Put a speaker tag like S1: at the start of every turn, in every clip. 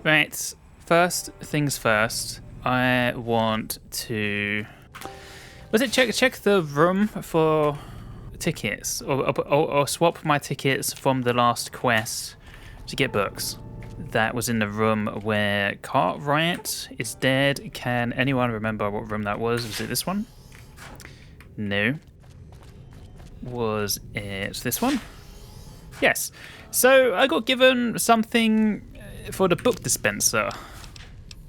S1: Right, first things first, I want to... Was it check the room for tickets? Or swap my tickets from the last quest to get books? That was in the room where Cartwright is dead. Can anyone remember what room that was? Was it this one? No. Was it this one? Yes. So I got given something for the book dispenser.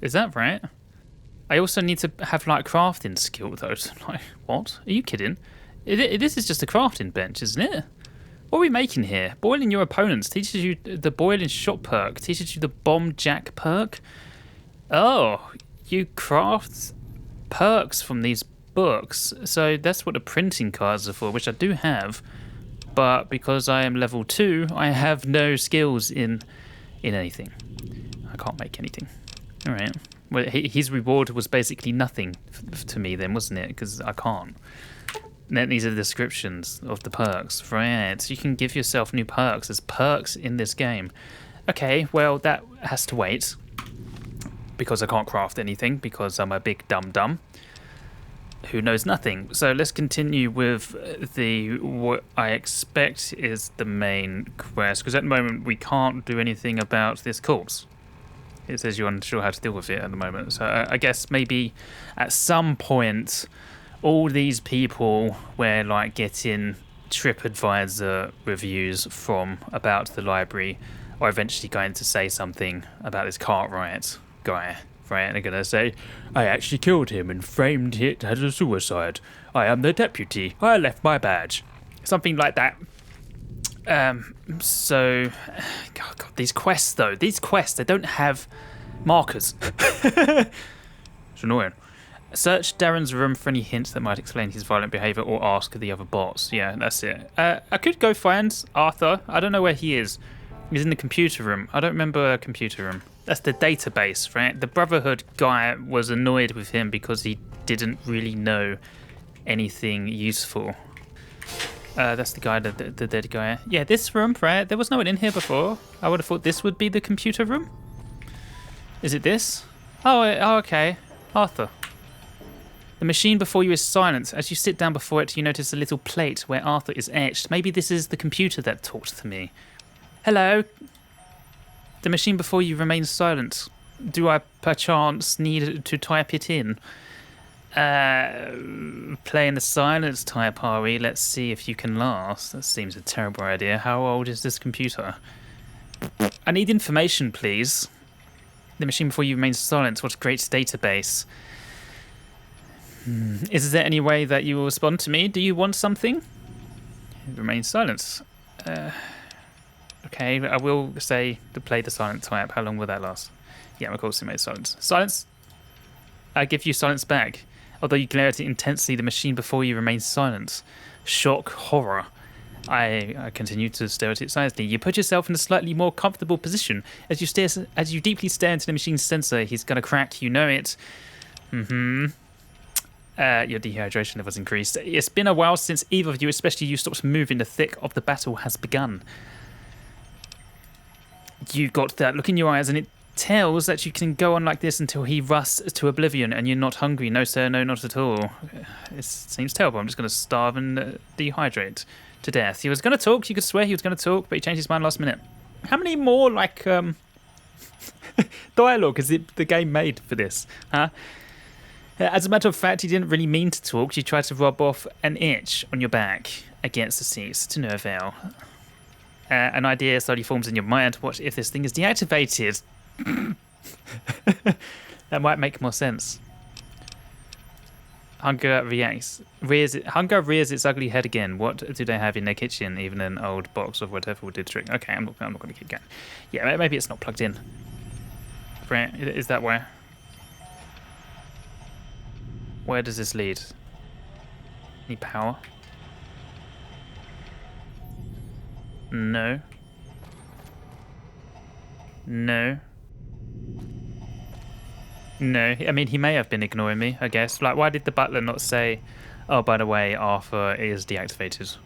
S1: Is that right? I also need to have like crafting skill though. Like, what? Are you kidding? This is just a crafting bench, isn't it? What are we making here? Boiling your opponents teaches you the boiling shot perk, teaches you the bomb jack perk. Oh, you craft perks from these books. So that's what the printing cards are for, which I do have. But because I am level 2, I have no skills in anything. I can't make anything. All right. Well, his reward was basically nothing to me then, wasn't it? Because I can't. And then these are the descriptions of the perks. Right. So you can give yourself new perks. There's perks in this game. Okay, well, that has to wait. Because I can't craft anything. Because I'm a big dum-dum who knows nothing. So let's continue with what I expect is the main quest. Because at the moment, we can't do anything about this corpse. It says you're unsure how to deal with it at the moment. So I guess maybe at some point, all these people were like getting TripAdvisor reviews from about the library are eventually going to say something about this Cartwright guy. Right? And they're going to say, I actually killed him and framed it as a suicide. I am the deputy. I left my badge. Something like that. So, God, these quests though, they don't have markers. It's annoying. Search Darren's room for any hints that might explain his violent behaviour or ask the other bots. Yeah, that's it. I could go find Arthur. I don't know where he is. He's in the computer room. I don't remember a computer room. That's the database, right? The Brotherhood guy was annoyed with him because he didn't really know anything useful. That's the guy, the dead guy. Yeah, this room, right? There was no one in here before. I would have thought this would be the computer room. Is it this? Oh, okay. Arthur. The machine before you is silent. As you sit down before it, you notice a little plate where Arthur is etched. Maybe this is the computer that talked to me. Hello. The machine before you remains silent. Do I perchance need to type it in? Playing the silence type, are we? Let's see if you can last. That seems a terrible idea. How old is this computer? I need information, please. The machine before you remains silent. What a great database. Is there any way that you will respond to me? Do you want something? Remain silent. Okay, I will say to play the silent type. How long will that last? Yeah, of course it made silence. Silence? I give you silence back. Although you glare at it intensely, the machine before you remains silent. Shock, horror. I continue to stare at it silently. You put yourself in a slightly more comfortable position. As you deeply stare into the machine's sensor, he's gonna crack, you know it. Your dehydration levels increased. It's been a while since either of you, especially you, stopped moving. The thick of the battle has begun. You've got that look in your eyes, and it tells that you can go on like this until he rusts to oblivion and you're not hungry. No, sir, no, not at all. It seems terrible. I'm just going to starve and dehydrate to death. He was going to talk. You could swear he was going to talk, but he changed his mind last minute. How many more, like, dialogue has the game made for this, huh? As a matter of fact, he didn't really mean to talk. You tried to rub off an itch on your back against the seats to no avail. An idea slowly forms in your mind. What if this thing is deactivated? That might make more sense. Hunger rears its ugly head again. What do they have in their kitchen? Even an old box of whatever will do the trick. Okay, I'm not going to keep going. Yeah, maybe it's not plugged in. Right, is that where? Where does this lead? Any power? No. No. No. I mean, he may have been ignoring me, I guess. Like, why did the butler not say, oh, by the way, Arthur is deactivated?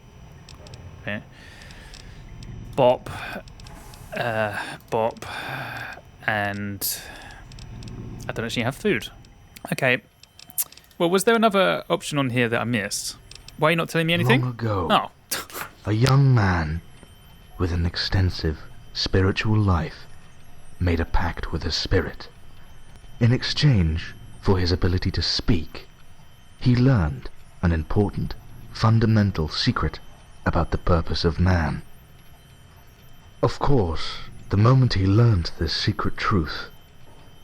S1: Okay. Bop. Bop. And I don't actually have food. Okay. Well, was there another option on here that I missed? Why are you not telling me anything?
S2: Long ago,
S1: Oh.
S2: a young man with an extensive spiritual life made a pact with a spirit. In exchange for his ability to speak, he learned an important, fundamental secret about the purpose of man. Of course, the moment he learned this secret truth,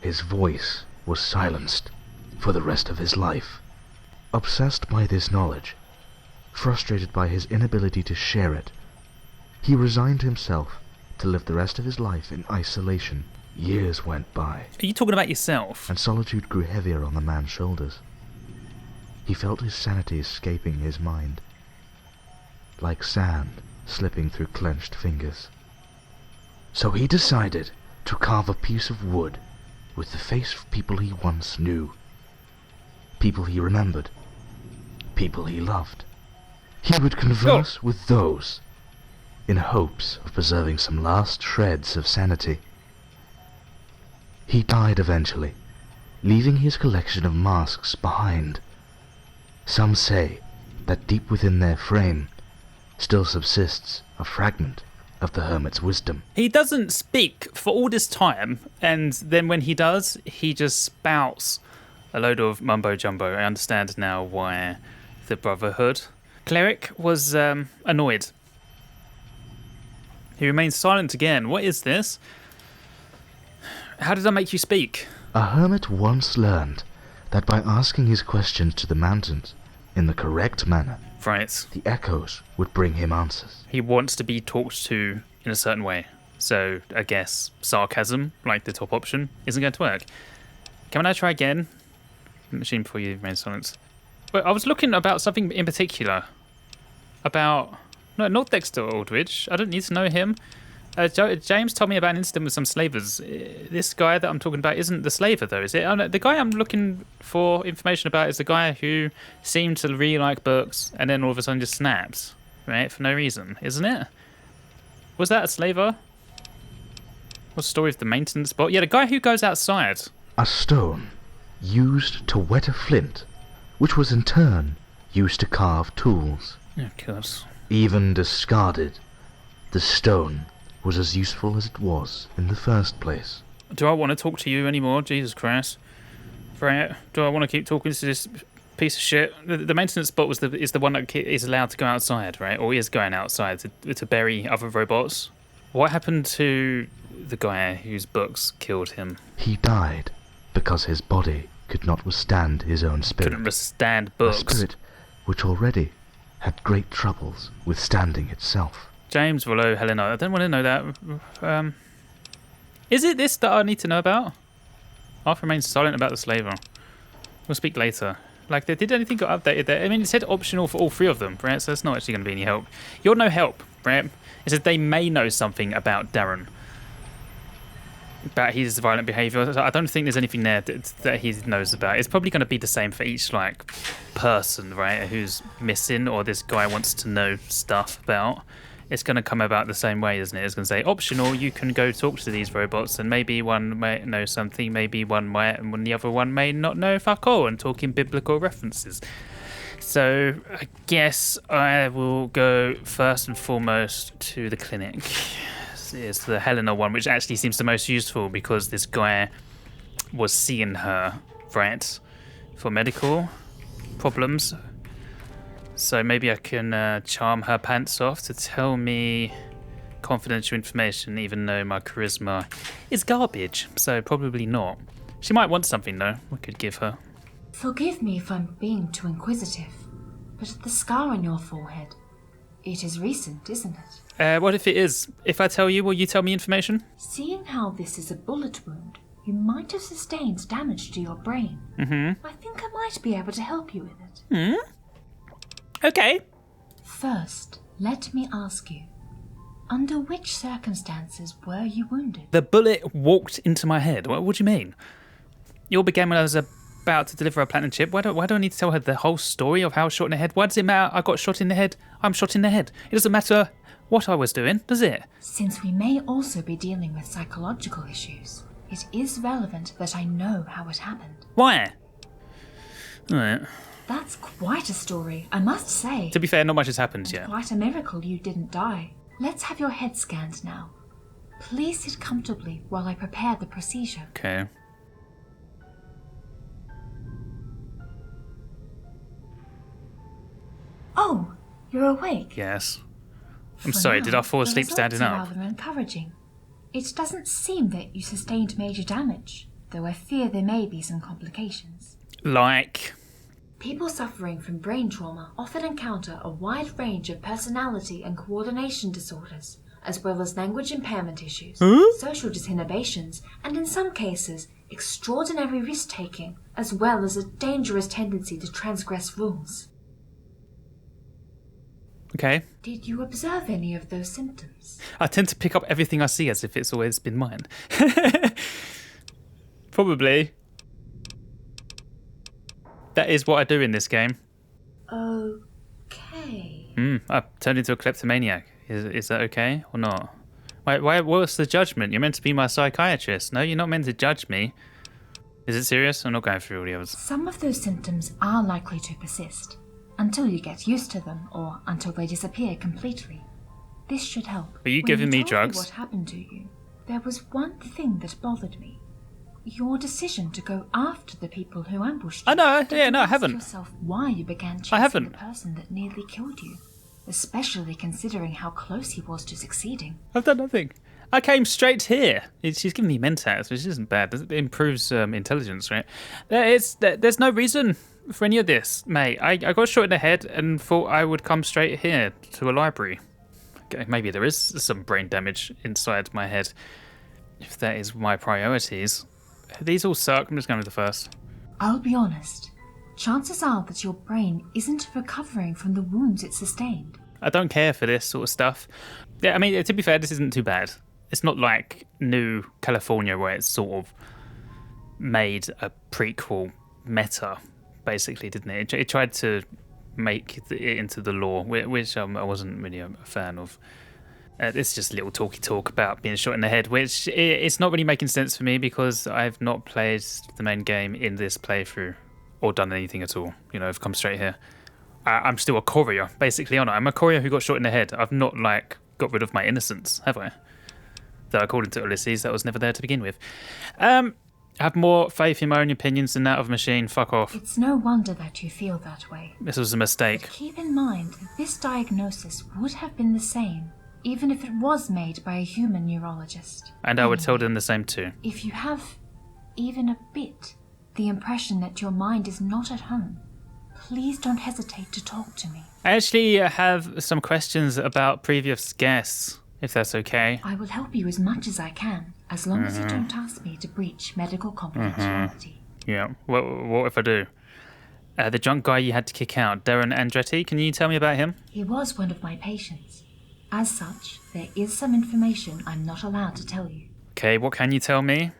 S2: his voice was silenced for the rest of his life. Obsessed by this knowledge, frustrated by his inability to share it, he resigned himself to live the rest of his life in isolation. Years went by.
S1: Are you talking about yourself?
S2: And solitude grew heavier on the man's shoulders. He felt his sanity escaping his mind, like sand slipping through clenched fingers. So he decided to carve a piece of wood with the face of people he once knew, people he remembered, people he loved. He would converse with those in hopes of preserving some last shreds of sanity. He died eventually, leaving his collection of masks behind. Some say that deep within their frame still subsists a fragment of the hermit's wisdom.
S1: He doesn't speak for all this time, and then when he does, he just spouts a load of mumbo-jumbo. I understand now why the Brotherhood cleric was annoyed. He remains silent again. What is this? How did I make you speak?
S2: A hermit once learned that by asking his questions to the mountains in the correct manner,
S1: Right.
S2: the echoes would bring him answers.
S1: He wants to be talked to in a certain way. So I guess sarcasm, like the top option, isn't going to work. Can I try again? Machine before you remain silent. But I was looking about something in particular. About... No, not Dexter Aldridge. I don't need to know him. James told me about an incident with some slavers. This guy that I'm talking about isn't the slaver, though, is it? Oh, no, the guy I'm looking for information about is the guy who seemed to really like books and then all of a sudden just snaps, right? For no reason, isn't it? Was that a slaver? What's the story of the maintenance bot? Yeah, the guy who goes outside.
S2: A stone used to wet a flint, which was in turn used to carve tools.
S1: Of course.
S2: Even discarded, the stone was as useful as it was in the first place.
S1: Do I want to talk to you anymore? Jesus Christ. Right. Do I want to keep talking to this piece of shit? The maintenance bot is the one that is allowed to go outside, right? Or is going outside to bury other robots. What happened to the guy whose books killed him?
S2: He died because his body could not withstand his own spirit.
S1: Couldn't withstand books.
S2: A spirit which already had great troubles withstanding itself.
S1: James, Rollo, Helena. I don't want to know that. Is it this that I need to know about? Arthur remains silent about the slaver. We'll speak later. Like, did anything got updated there? I mean, it said optional for all three of them, right? So that's not actually going to be any help. You're no help, right? It says they may know something about Darren. About his violent behaviour. I don't think there's anything there that he knows about. It's probably going to be the same for each, like, person, right, who's missing or this guy wants to know stuff about. It's going to come about the same way, isn't it? It's going to say, optional, you can go talk to these robots, and maybe one might know something, maybe one might, and the other one may not know fuck all, and talk in biblical references. So, I guess I will go first and foremost to the clinic. It's the Helena one, which actually seems the most useful because this guy was seeing her, right, for medical problems. So maybe I can charm her pants off to tell me confidential information, even though my charisma is garbage. So probably not. She might want something, though, we could give her.
S3: Forgive me if I'm being too inquisitive, but the scar on your forehead, it is recent, isn't it?
S1: What if it is? If I tell you, will you tell me information?
S3: Seeing how this is a bullet wound, you might have sustained damage to your brain.
S1: Mm-hmm.
S3: I think I might be able to help you with it.
S1: Okay.
S3: First, let me ask you, under which circumstances were you wounded?
S1: The bullet walked into my head. What do you mean? It all began when I was about to deliver a platinum chip. Why do I need to tell her the whole story of how I was shot in the head? Why does it matter I got shot in the head? I'm shot in the head. It doesn't matter what I was doing, does it?
S3: Since we may also be dealing with psychological issues, it is relevant that I know how it happened.
S1: Why? Alright.
S3: That's quite a story, I must say.
S1: To be fair, not much has happened yet.
S3: Quite a miracle you didn't die. Let's have your head scanned now. Please sit comfortably while I prepare the procedure.
S1: Okay.
S3: Oh, you're awake.
S1: Yes.
S3: For
S1: sorry,
S3: now,
S1: did I fall
S3: the
S1: asleep standing
S3: results are
S1: up?
S3: rather encouraging. It doesn't seem that you sustained major damage, though I fear there may be some complications.
S1: Like?
S3: People suffering from brain trauma often encounter a wide range of personality and coordination disorders, as well as language impairment issues, social disinhibitions, and in some cases, extraordinary risk-taking, as well as a dangerous tendency to transgress rules.
S1: Okay.
S3: Did you observe any of those symptoms?
S1: I tend to pick up everything I see as if it's always been mine. Probably. That is what I do in this game.
S3: Okay.
S1: I've turned into a kleptomaniac. Is that okay or not? Why? What's the judgment? You're meant to be my psychiatrist. No, you're not meant to judge me. Is it serious? I'm not going through all the others.
S3: Some of those symptoms are likely to persist, until you get used to them or until they disappear completely. This should help.
S1: Are you giving me drugs?
S3: What happened to you? There was one thing that bothered me. Your decision to go after the people who ambushed you.
S1: I know,
S3: Did
S1: yeah,
S3: you
S1: no, I
S3: ask
S1: haven't.
S3: yourself why you began chasing
S1: I haven't.
S3: the person that nearly killed you, especially considering how close he was to succeeding?
S1: I've done nothing. I came straight here. She's giving me mentats, which isn't bad. It improves intelligence, right? There's no reason for any of this, mate. I got shot in the head and thought I would come straight here to a library. Okay, maybe there is some brain damage inside my head, if that is my priorities. These all suck. I'm just going with the first.
S3: I'll be honest. Chances are that your brain isn't recovering from the wounds it sustained.
S1: I don't care for this sort of stuff. Yeah, I mean, to be fair, this isn't too bad. It's not like New California where it's sort of made a prequel meta, basically, didn't it? It tried to make it into the lore, which I wasn't really a fan of. It's just a little talky talk about being shot in the head, which it's not really making sense for me because I've not played the main game in this playthrough or done anything at all. You know, I've come straight here. I'm still a courier, basically, aren't I? I'm a courier who got shot in the head. I've not, got rid of my innocence, have I? Though, according to Ulysses, that was never there to begin with. I have more faith in my own opinions than that of machine. Fuck off.
S3: It's no wonder that you feel that way.
S1: This was a mistake.
S3: But keep in mind that this diagnosis would have been the same, even if it was made by a human neurologist.
S1: And I would tell them the same too.
S3: If you have, even a bit, the impression that your mind is not at home, please don't hesitate to talk to me.
S1: I actually have some questions about previous guests, if that's okay.
S3: I will help you as much as I can, as long as you don't ask me to breach medical confidentiality.
S1: Yeah, what if I do? The drunk guy you had to kick out, DARREN Andretti, can you tell me about him?
S3: He was one of my patients. As such, there is some information I'm not allowed to tell you.
S1: Okay, what can you tell me?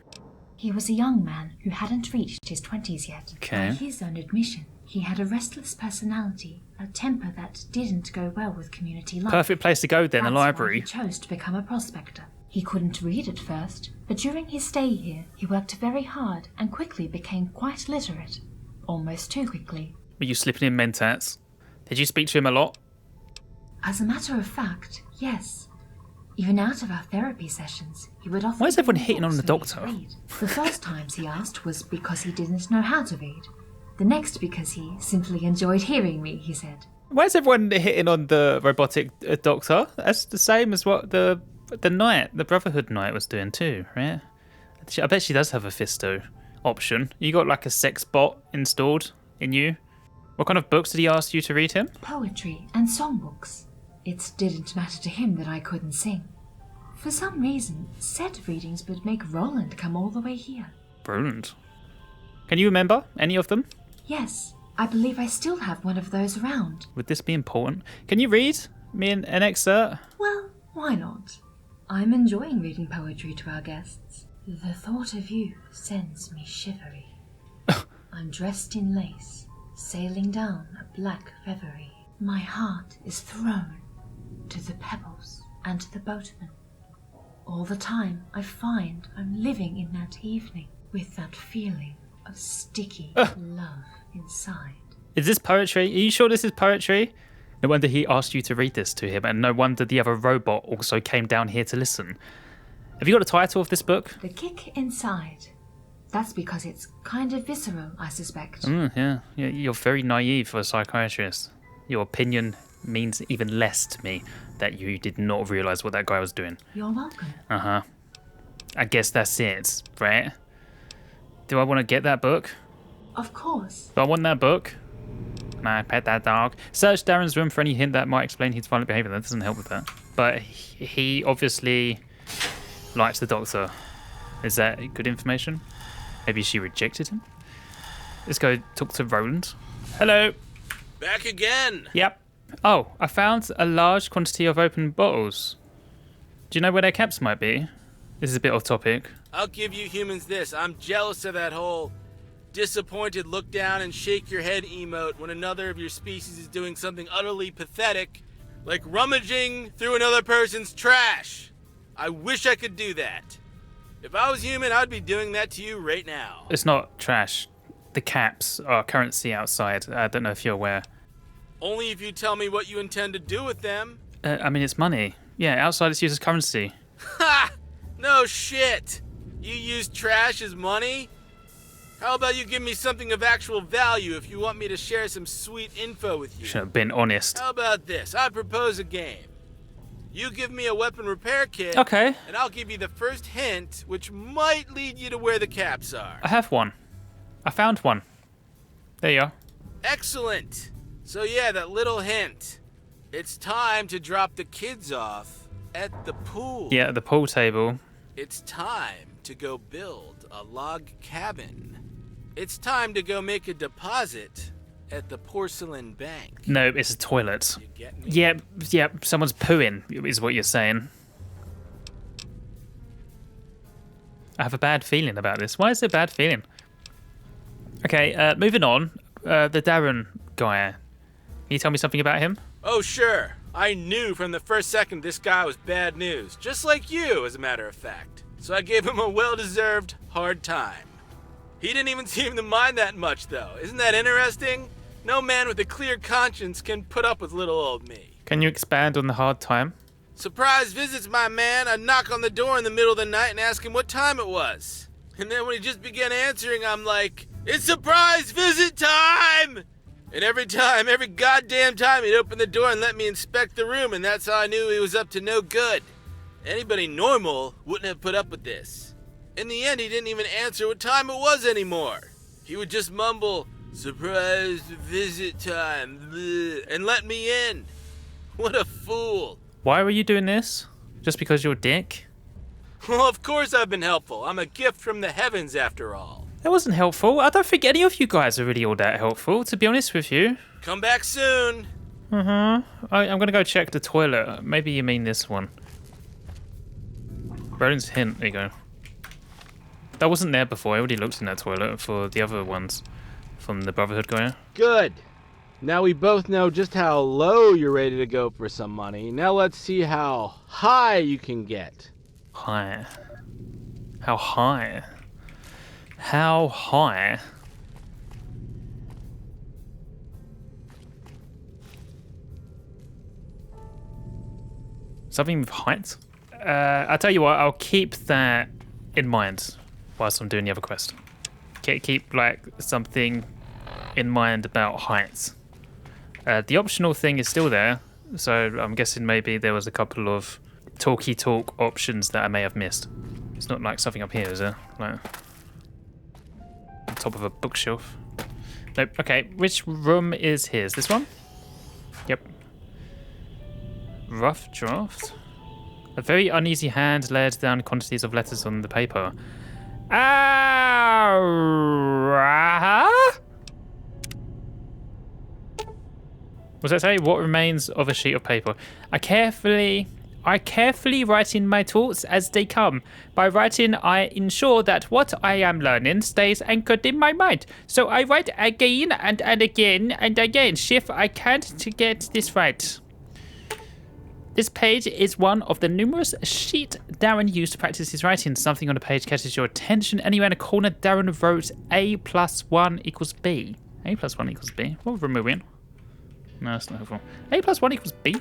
S3: He was a young man who hadn't reached his 20s yet.
S1: Okay.
S3: By his own admission, he had a restless personality, a temper that didn't go well with community life.
S1: Perfect place to go then, the
S3: That's why
S1: library.
S3: he chose to become a prospector. He couldn't read at first, but during his stay here, he worked very hard and quickly became quite literate. Almost too quickly.
S1: Were you slipping in mentats? Did you speak to him a lot?
S3: As a matter of fact, yes. Even out of our therapy sessions, he would often...
S1: Why is everyone
S3: bring
S1: hitting on
S3: books
S1: the
S3: for me to
S1: doctor?
S3: read. The first times he asked was because he didn't know how to read. The next because he simply enjoyed hearing me, he said.
S1: Why is everyone hitting on the robotic doctor? That's the same as what the Brotherhood Knight was doing too, right? I bet she does have a Fisto option. You got a sex bot installed in you. What kind of books did he ask you to read him?
S3: Poetry and songbooks. It didn't matter to him that I couldn't sing. For some reason, said readings would make Rolland come all the way here.
S1: Brilliant. Can you remember any of them?
S3: Yes, I believe I still have one of those around.
S1: Would this be important? Can you read me an excerpt?
S3: Well, why not? I'm enjoying reading poetry to our guests. The thought of you sends me shivery. I'm dressed in lace, sailing down a black reverie. My heart is thrown to the pebbles and the boatmen. All the time, I find I'm living in that evening with that feeling of sticky love inside.
S1: Is this poetry? Are you sure this is poetry? No wonder he asked you to read this to him, and no wonder the other robot also came down here to listen. Have you got a title of this book?
S3: The kick inside. That's because it's kind of visceral, I suspect.
S1: Yeah, you're very naive for a psychiatrist. Your opinion means even less to me that you did not realise what that guy was doing.
S3: You're welcome.
S1: Uh-huh. I guess that's it, right? Do I want to get that book?
S3: Of course.
S1: Do I want that book? Can I pet that dog? Search Darren's room for any hint that might explain his violent behaviour. That doesn't help with that. But he obviously likes the doctor. Is that good information? Maybe she rejected him? Let's go talk to Rolland. Hello.
S4: Back again.
S1: Yep. Oh, I found a large quantity of open bottles. Do you know where their caps might be? This is a bit off topic.
S4: I'll give you humans this. I'm jealous of that whole disappointed look down and shake your head emote when another of your species is doing something utterly pathetic, like rummaging through another person's trash. I wish I could do that. If I was human, I'd be doing that to you right now.
S1: It's not trash. The caps are currency outside. I don't know if you're aware.
S4: Only if you tell me what you intend to do with them.
S1: I mean, it's money. Yeah, outside it's used as currency.
S4: Ha! No shit! You use trash as money? How about you give me something of actual value if you want me to share some sweet info with you?
S1: Should have been honest.
S4: How about this? I propose a game. You give me a weapon repair kit,
S1: Okay.
S4: and I'll give you the first hint, which might lead you to where the caps are.
S1: I have one. I found one. There you are.
S4: Excellent! So yeah, that little hint. It's time to drop the kids off at the pool.
S1: Yeah, the pool table.
S4: It's time to go build a log cabin. It's time to go make a deposit at the porcelain bank.
S1: No, it's a toilet.
S4: You get me?
S1: Yeah, someone's pooing, is what you're saying. I have a bad feeling about this. Why is there a bad feeling? Okay, moving on. The DARREN guy. Can you tell me something about him?
S4: Oh, sure. I knew from the first second this guy was bad news. Just like you, as a matter of fact. So I gave him a well-deserved hard time. He didn't even seem to mind that much, though. Isn't that interesting? No man with a clear conscience can put up with little old me.
S1: Can you expand on the hard time?
S4: Surprise visits, my man. I'd knock on the door in the middle of the night and ask him what time it was. And then when he just began answering, I'm like, it's surprise visit time! And every goddamn time, he'd open the door and let me inspect the room, and that's how I knew he was up to no good. Anybody normal wouldn't have put up with this. In the end, he didn't even answer what time it was anymore. He would just mumble, surprise visit time, bleh, and let me in. What a fool.
S1: Why were you doing this? Just because you're a dick?
S4: Well, of course I've been helpful. I'm a gift from the heavens, after all.
S1: That wasn't helpful. I don't think any of you guys are really all that helpful, to be honest with you.
S4: Come back soon.
S1: I'm going to go check the toilet. Maybe you mean this one. Roland's hint. There you go. That wasn't there before. I already looked in that toilet for the other ones from the Brotherhood guy.
S4: Good. Now we both know just how low you're ready to go for some money. Now let's see how high you can get.
S1: High. How high? How high? Something with height? I'll tell you what, I'll keep that in mind whilst I'm doing the other quest. Keep like something in mind about heights. The optional thing is still there, so I'm guessing maybe there was a couple of talky talk options that I may have missed. It's not like something up here, is there? Like on top of a bookshelf. Nope. Okay, which room is his? This one? Yep. Rough draft. A very uneasy hand laid down quantities of letters on the paper. What's that say? What remains of a sheet of paper? I carefully write in my thoughts as they come. By writing, I ensure that what I am learning stays anchored in my mind. So I write again and again and again. Shift, I can't to get this right. This page is one of the numerous sheets Darren used to practice his writing. Something on the page catches your attention. Anywhere in a corner, Darren wrote A plus 1 equals B. A plus 1 equals B. What were we removing? No, that's not helpful. A plus 1 equals B.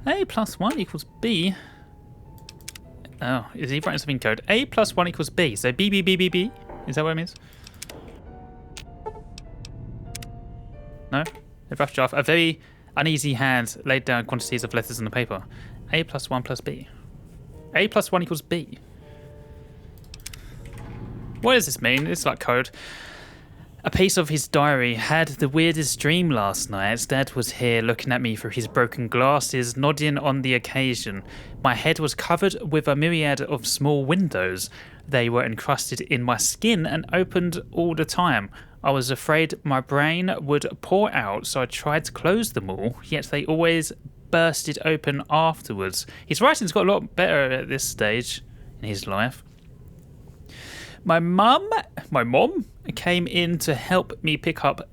S1: A plus 1 equals B. Oh, is he writing something in code? A plus 1 equals B. So B, B, B, B, B. Is that what it means? No? A rough draft. A very uneasy hand laid down quantities of letters on the paper. A plus 1 plus B. A plus 1 equals B. What does this mean? It's like code. A piece of his diary. Had the weirdest dream last night. Dad was here looking at me through his broken glasses, nodding on the occasion. My head was covered with a myriad of small windows. They were encrusted in my skin and opened all the time. I was afraid my brain would pour out, so I tried to close them all, yet they always bursted open afterwards. His writing's got a lot better at this stage in his life. My mum came in to help me pick up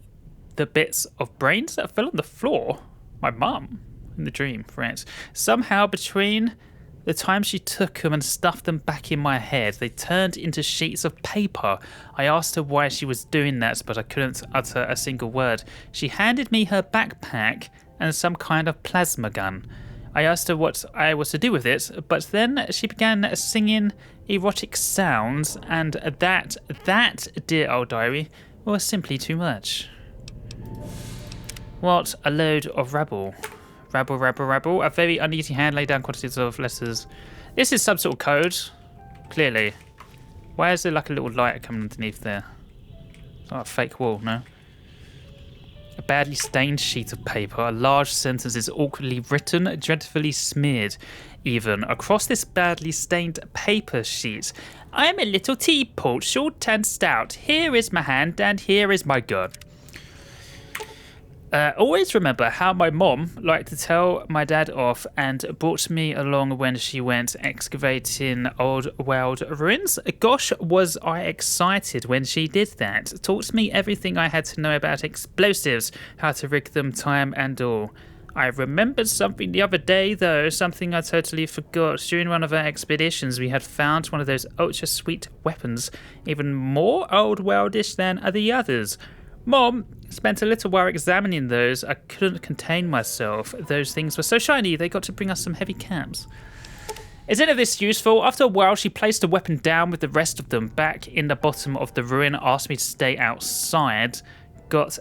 S1: the bits of brains that fell on the floor. My mum, in the dream, right? Somehow between the time she took them and stuffed them back in my head, they turned into sheets of paper. I asked her why she was doing that, but I couldn't utter a single word. She handed me her backpack and some kind of plasma gun. I asked her what I was to do with it, but then she began singing erotic sounds, and that, dear old diary, was simply too much. What a load of rabble. Rabble. A very uneasy hand laid down quantities of letters. This is some sort of code, clearly. Why is there like a little light coming underneath there? It's not a fake wall, no? A badly stained sheet of paper, a large sentence is awkwardly written, dreadfully smeared even, across this badly stained paper sheet. I am a little teapot, short and stout. Here is my hand and here is my gun. Always remember how my mom liked to tell my dad off and brought me along when she went excavating old world ruins. Gosh, was I excited when she did that. Taught me everything I had to know about explosives, how to rig them, time and all. I remembered something the other day though, something I totally forgot. During one of our expeditions we had found one of those ultra sweet weapons, even more old worldish than the others. Mom spent a little while examining those. I couldn't contain myself. Those things were so shiny, they got to bring us some heavy caps. Is any of this useful? After a while, she placed the weapon down with the rest of them back in the bottom of the ruin, asked me to stay outside, got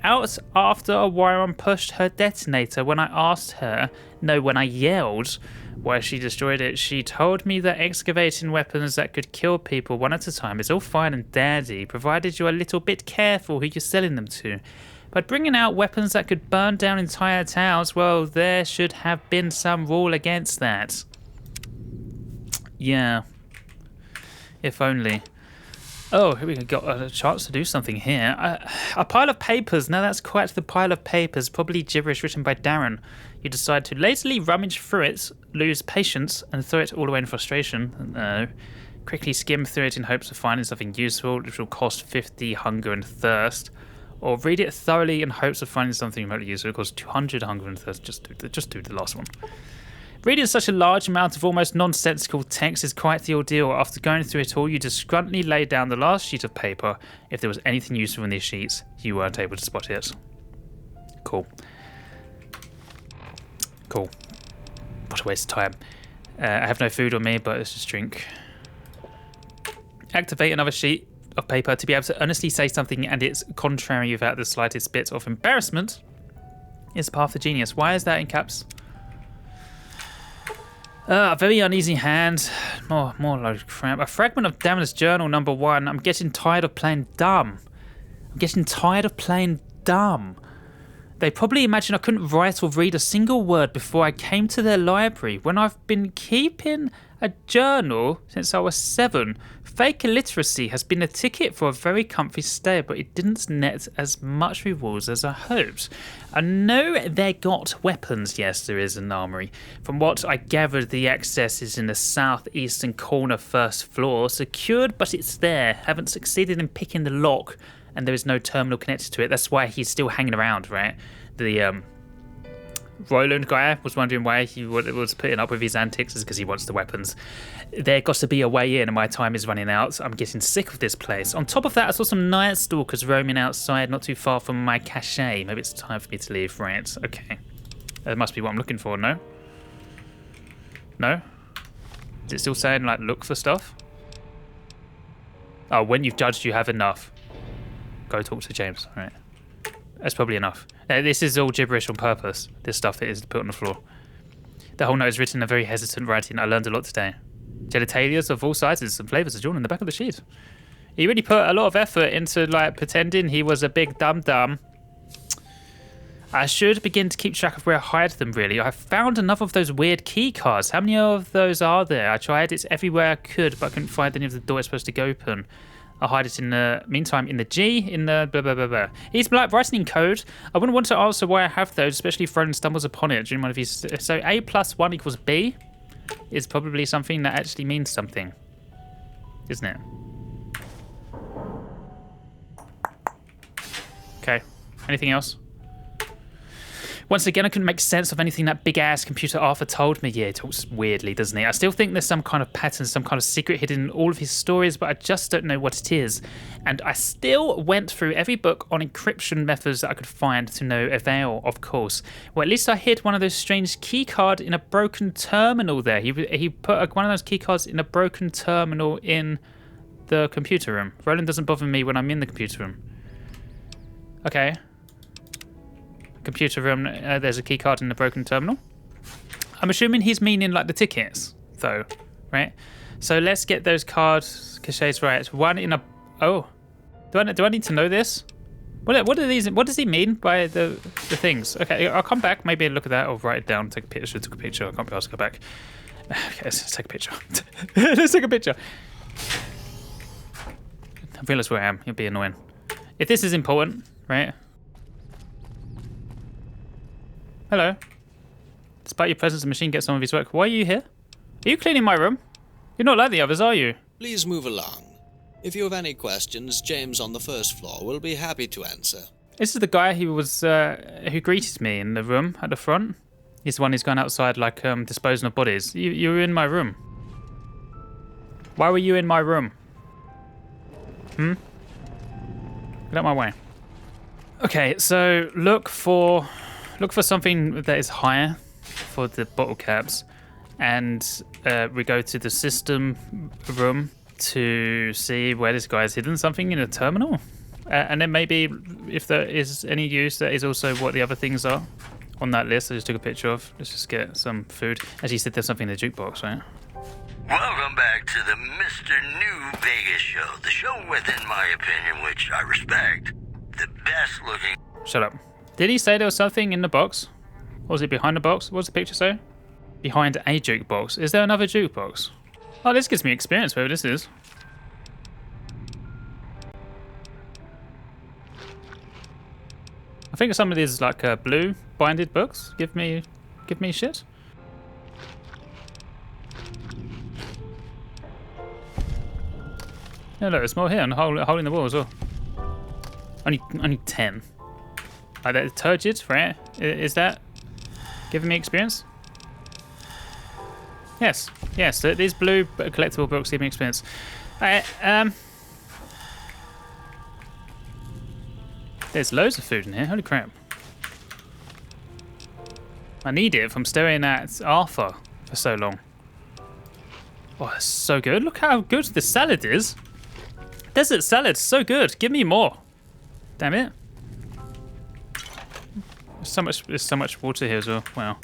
S1: out after a while and pushed her detonator. When I yelled why she destroyed it, she told me that excavating weapons that could kill people one at a time is all fine and dandy, provided you're a little bit careful who you're selling them to. But bringing out weapons that could burn down entire towns, well, there should have been some rule against that. Yeah. If only. Oh, here we got a chance to do something here. A pile of papers. Now that's quite the pile of papers, probably gibberish written by Darren. You decide to lazily rummage through it, lose patience, and throw it all away in frustration. Quickly skim through it in hopes of finding something useful, which will cost 50 hunger and thirst. Or read it thoroughly in hopes of finding something remotely useful, which will cost 200 hunger and thirst. Just do the last one. Reading such a large amount of almost nonsensical text is quite the ordeal. After going through it all, you disgruntledly laid down the last sheet of paper. If there was anything useful in these sheets, you weren't able to spot it. Cool. What a waste of time. I have no food on me, but let's just drink. Activate another sheet of paper to be able to earnestly say something and it's contrary without the slightest bit of embarrassment. Is path to genius. Why is that in caps? A very uneasy hand. More load of crap. A fragment of Darren's journal, number 1. I'm getting tired of playing dumb. They probably imagine I couldn't write or read a single word before I came to their library, when I've been keeping a journal since I was 7. Fake illiteracy has been a ticket for a very comfy stay, but it didn't net as much rewards as I hoped. I know they got weapons. Yes, there is an armory. From what I gathered, the access is in the southeastern corner, first floor. Secured, but it's there. Haven't succeeded in picking the lock, and there is no terminal connected to it. That's why he's still hanging around, right? The Rolland guy was wondering why he was putting up with his antics, is because he wants the weapons. There got to be a way in, and my time is running out. I'm getting sick of this place. On top of that, I saw some night stalkers roaming outside not too far from my cache. Maybe it's time for me to leave. Right, okay. That must be what I'm looking for, no? No? Is it still saying, like, look for stuff? Oh, when you've judged, you have enough. Go talk to James. All right. That's probably enough. This is all gibberish on purpose, this stuff that is put on the floor. The whole note is written in a very hesitant writing. I learned a lot today. Genitalias of all sizes and flavours are drawn in the back of the sheet. He really put a lot of effort into, like, pretending he was a big dum-dum. I should begin to keep track of where I hide them, really. I found enough of those weird key cards. How many of those are there? I tried it everywhere I could, but I couldn't find any of the door it's supposed to go open. I'll hide it in the meantime in the G, in the blah, blah, blah, blah. He's like writing in code. I wouldn't want to answer why I have those, especially if Rolland stumbles upon it during one of his... So A plus 1 equals B is probably something that actually means something, isn't it? Okay, anything else? Once again, I couldn't make sense of anything that big-ass computer Arthur told me. Yeah, he talks weirdly, doesn't he? I still think there's some kind of pattern, some kind of secret hidden in all of his stories, but I just don't know what it is. And I still went through every book on encryption methods that I could find to no avail, of course. Well, at least I hid one of those strange key cards in a broken terminal there. He put one of those key cards in a broken terminal in the computer room. Rolland doesn't bother me when I'm in the computer room. Okay. Computer room, there's a key card in the broken terminal. I'm assuming he's meaning like the tickets, though, right? So let's get those cards caches right. One in a... Oh. Do I need to know this? What are these? What does he mean by the things? Okay, I'll come back. Maybe look at that or write it down. Take a picture. Took a picture. I can't be asked to go back. Okay, let's take a picture. Let's take a picture. I realise where I am. It'll be annoying. If this is important, right? Hello. Despite your presence, the machine gets some of his work. Why are you here? Are you cleaning my room? You're not like the others, are you?
S5: Please move along. If you have any questions, James on the first floor will be happy to answer.
S1: This is the guy who was who greeted me in the room at the front. He's the one who's gone outside, like, disposing of bodies. You were in my room. Why were you in my room? Get out my way. Okay, so look for something that is higher for the bottle caps, and we go to the system room to see where this guy's hidden something in a terminal, and then maybe if there is any use, that is also what the other things are on that list I just took a picture of. Let's just get some food. As you said, there's something in the jukebox, right?
S6: Welcome back to the Mr. New Vegas show. The show with, in my opinion, which I respect, the best looking...
S1: Shut up. Did he say there was something in the box? Or was it behind the box? What does the picture say? Behind a jukebox. Is there another jukebox? Oh, this gives me experience, whatever this is. I think some of these like blue binded books give me shit. No, look, there's more here, and a hole in the wall as well. Only 10. Like that turgid, right? Is that giving me experience? Yes. These blue collectible books give me experience. There's loads of food in here. Holy crap! I need it from staring at Arthur for so long. Oh, it's so good. Look how good the salad is. Desert salad, so good. Give me more. Damn it. There's so much water here as well. Wow.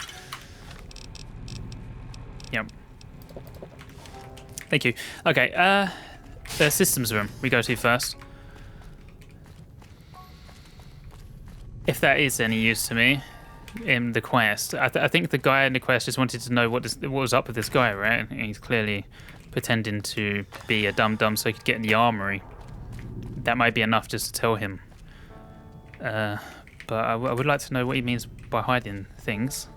S1: Yep. Thank you. Okay, the systems room we go to first. If that is any use to me in the quest. I think the guy in the quest just wanted to know what was up with this guy, right? And he's clearly pretending to be a dum-dum so he could get in the armory. That might be enough just to tell him. But I would like to know what he means by hiding things.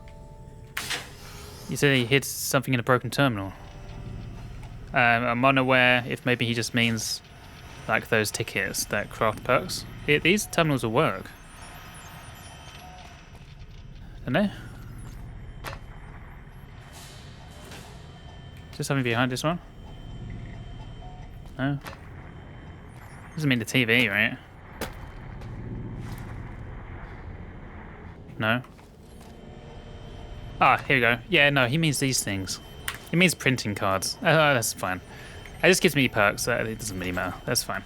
S1: You said he hid something in a broken terminal. I'm unaware if maybe he just means like those tickets that craft perks. These terminals will work. Don't they? there something behind this one? No. Doesn't mean the TV, right? No. Ah, here we go. Yeah, no, he means these things. He means printing cards. Oh, that's fine. It just gives me perks. It doesn't really matter. That's fine.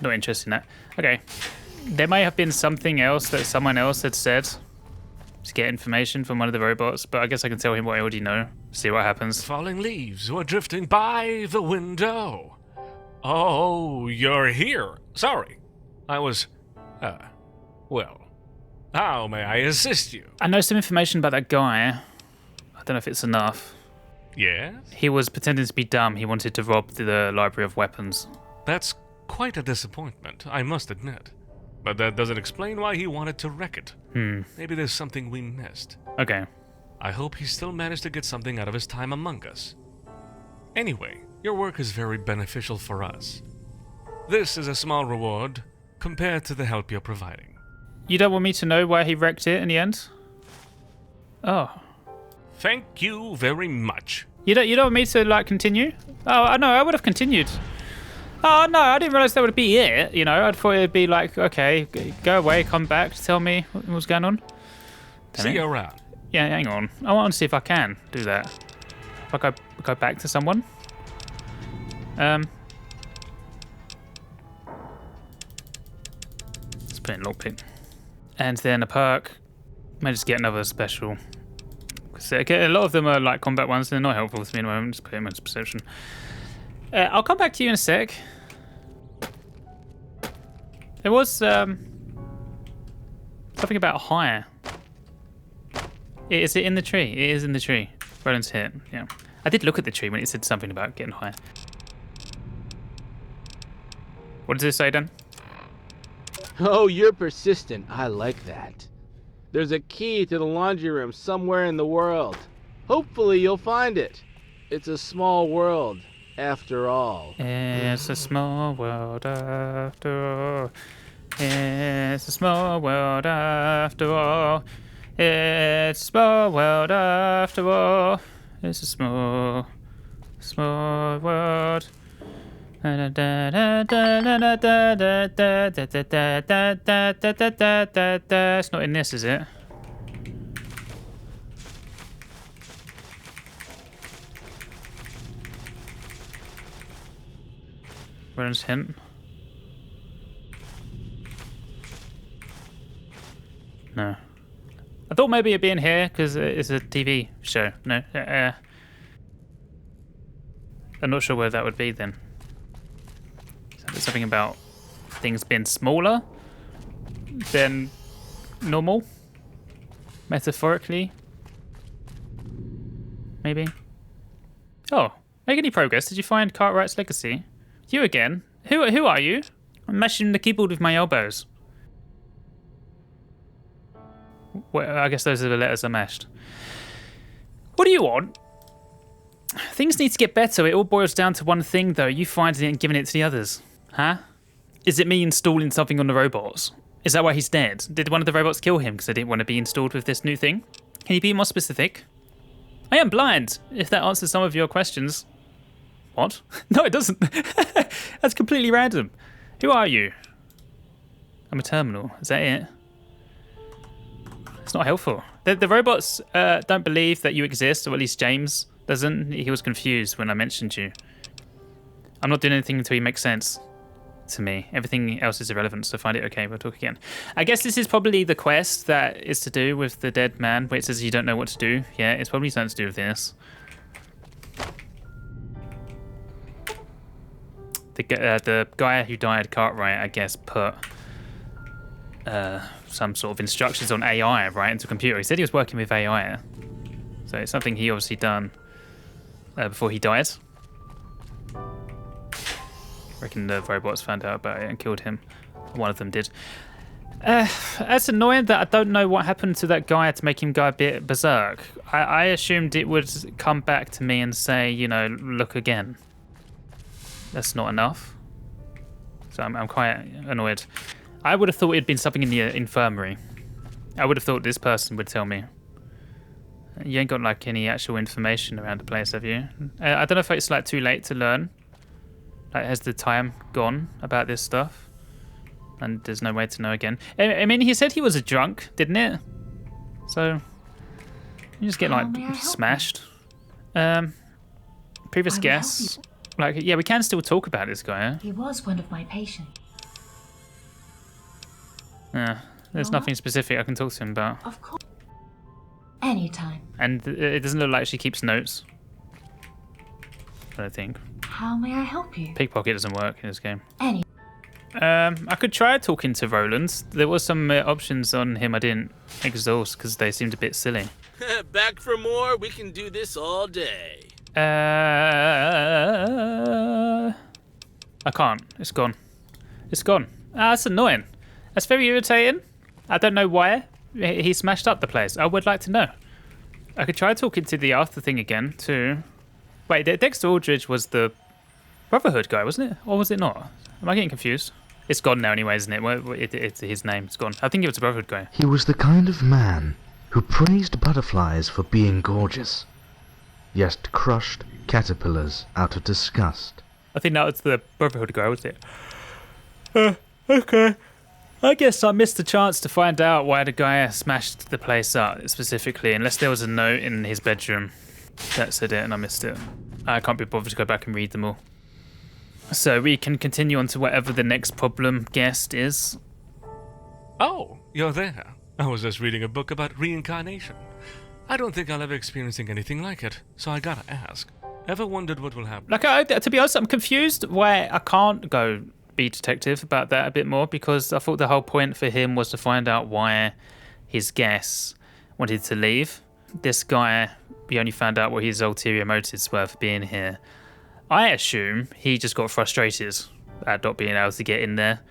S1: Not interested in that. Okay. There may have been something else that someone else had said to get information from one of the robots, but I guess I can tell him what I already know. See what happens.
S7: Falling leaves were drifting by the window. Oh, you're here. Sorry. I was, well, how may I assist you?
S1: I know some information about that guy. I don't know if it's enough.
S7: Yes?
S1: He was pretending to be dumb. He wanted to rob the library of weapons.
S7: That's quite a disappointment, I must admit. But that doesn't explain why he wanted to wreck it. Maybe there's something we missed.
S1: Okay.
S7: I hope he still managed to get something out of his time among us. Anyway, your work is very beneficial for us. This is a small reward compared to the help you're providing.
S1: You don't want me to know why he wrecked it in the end? Oh.
S7: Thank you very much.
S1: You don't want me to, like, continue? Oh, no, I would have continued. Oh, no, I didn't realize that would be it. You know, I thought it'd be like, okay, go away, come back, tell me what's going on.
S7: See you around.
S1: Yeah, hang on. I want to see if I can do that. If I go back to someone. Let's put in lockpick. And then a perk. May just get another special. Because a lot of them are like combat ones, and they're not helpful to me at the moment. Just put them into perception. I'll come back to you in a sec. There was something about higher. Is it in the tree? It is in the tree. Rolland's hit, yeah. I did look at the tree when it said something about getting higher. What does it say, Dan?
S4: Oh, you're persistent. I like that. There's a key to the laundry room somewhere in the world. Hopefully you'll find it. It's a small world, after all.
S1: It's a small world after all. It's a small world after all. It's a small world after all. It's a small world. It's not in this, is it? Rolland's hint. No. I thought maybe it'd be in here because it's a TV show. No. I'm not sure where that would be then. Something about things being smaller than normal, metaphorically, maybe. Oh, make any progress? Did you find Cartwright's legacy? You again? Who are you? I'm mashing the keyboard with my elbows. Well, I guess those are the letters I mashed. What do you want? Things need to get better. It all boils down to one thing, though. You finding it and giving it to the others. Huh? Is it me installing something on the robots? Is that why he's dead? Did one of the robots kill him because they didn't want to be installed with this new thing? Can you be more specific? I am blind, if that answers some of your questions. What? No, it doesn't. That's completely random. Who are you? I'm a terminal. Is that it? It's not helpful. The robots don't believe that you exist, or at least James doesn't. He was confused when I mentioned you. I'm not doing anything until you make sense to me. Everything else is irrelevant, so find it okay, we'll talk again. I guess this is probably the quest that is to do with the dead man, where it says you don't know what to do. Yeah, it's probably something to do with this. The guy who died, Cartwright, I guess, put some sort of instructions on AI, right, into a computer. He said he was working with AI. So it's something he obviously done before he died. I reckon the robots found out about it and killed him. One of them did. That's annoying that I don't know what happened to that guy to make him go a bit berserk. I assumed it would come back to me and say, you know, look again. That's not enough. So I'm quite annoyed. I would have thought it'd been something in the infirmary. I would have thought this person would tell me. You ain't got like any actual information around the place, have you? I don't know if it's like too late to learn. Like, has the time gone about this stuff? And there's no way to know again. I mean, he said he was a drunk, didn't it? So you just get like smashed. Previous guests. Like, yeah, we can still talk about this guy.
S3: He was one of my patients.
S1: Yeah, there's nothing specific I can talk to him about.
S3: Of course. Anytime.
S1: And it doesn't look like she keeps notes. I don't think.
S3: How may I help you?
S1: Pickpocket doesn't work in this game.
S3: Any.
S1: I could try talking to Rolland. There was some options on him I didn't exhaust because they seemed a bit silly.
S4: Back for more? We can do this all day.
S1: I can't. It's gone. It's gone. That's annoying. That's very irritating. I don't know why he smashed up the place. I would like to know. I could try talking to the Arthur thing again, too. Wait, Dexter Aldridge was the Brotherhood guy, wasn't it? Or was it not? Am I getting confused? It's gone now anyway, isn't it? It's his name. It's gone. I think it was the Brotherhood guy.
S2: He was the kind of man who praised butterflies for being gorgeous, yet crushed caterpillars out of disgust.
S1: I think that was the Brotherhood guy, was it? Okay. I guess I missed the chance to find out why the guy smashed the place up specifically, unless there was a note in his bedroom that said it and I missed it. I can't be bothered to go back and read them all. So we can continue on to whatever the next problem guest is.
S7: Oh, you're there. I was just reading a book about reincarnation. I don't think I'll ever experiencing anything like it, so I gotta ask. Ever wondered what will happen?
S1: Like, to be honest, I'm confused why I can't go be detective about that a bit more, because I thought the whole point for him was to find out why his guests wanted to leave. This guy, we only found out what his ulterior motives were for being here. I assume he just got frustrated at not being able to get in there,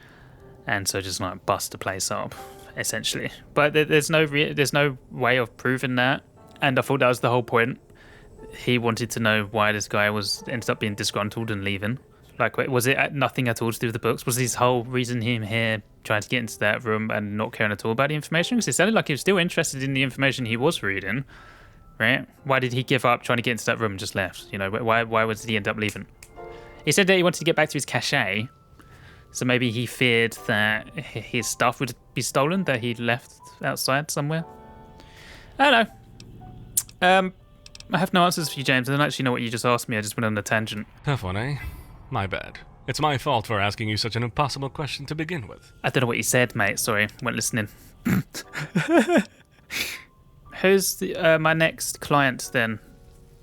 S1: and so just like bust the place up, essentially. But there's no way of proving that, and I thought that was the whole point. He wanted to know why this guy ended up being disgruntled and leaving. Like, was it nothing at all to do with the books? Was his whole reason him here trying to get into that room and not caring at all about the information? Because it sounded like he was still interested in the information he was reading, right? Why did he give up trying to get into that room and just left? You know, why did he end up leaving? He said that he wanted to get back to his cache, so maybe he feared that his stuff would be stolen, that he'd left outside somewhere. I don't know. I have no answers for you, James. I don't actually know what you just asked me. I just went on a tangent.
S7: Tough one, eh? My bad. It's my fault for asking you such an impossible question to begin with.
S1: I don't know what you said, mate. Sorry, weren't listening. Who's my next client then,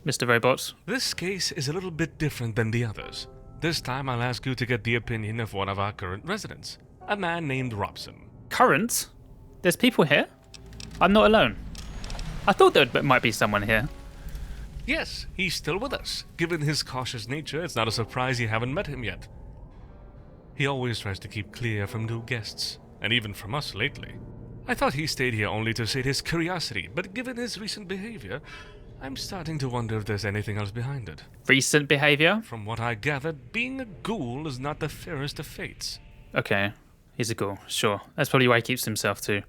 S1: Mr. Robot?
S7: This case is a little bit different than the others. This time I'll ask you to get the opinion of one of our current residents, a man named ROBSON.
S1: Current? There's people here? I'm not alone. I thought there might be someone here.
S7: Yes, he's still with us. Given his cautious nature, it's not a surprise you haven't met him yet. He always tries to keep clear from new guests, and even from us lately. I thought he stayed here only to sate his curiosity, but given his recent behavior, I'm starting to wonder if there's anything else behind it.
S1: Recent behavior?
S7: From what I gathered, being a ghoul is not the fairest of fates.
S1: Okay, he's a ghoul, sure. That's probably why he keeps himself too.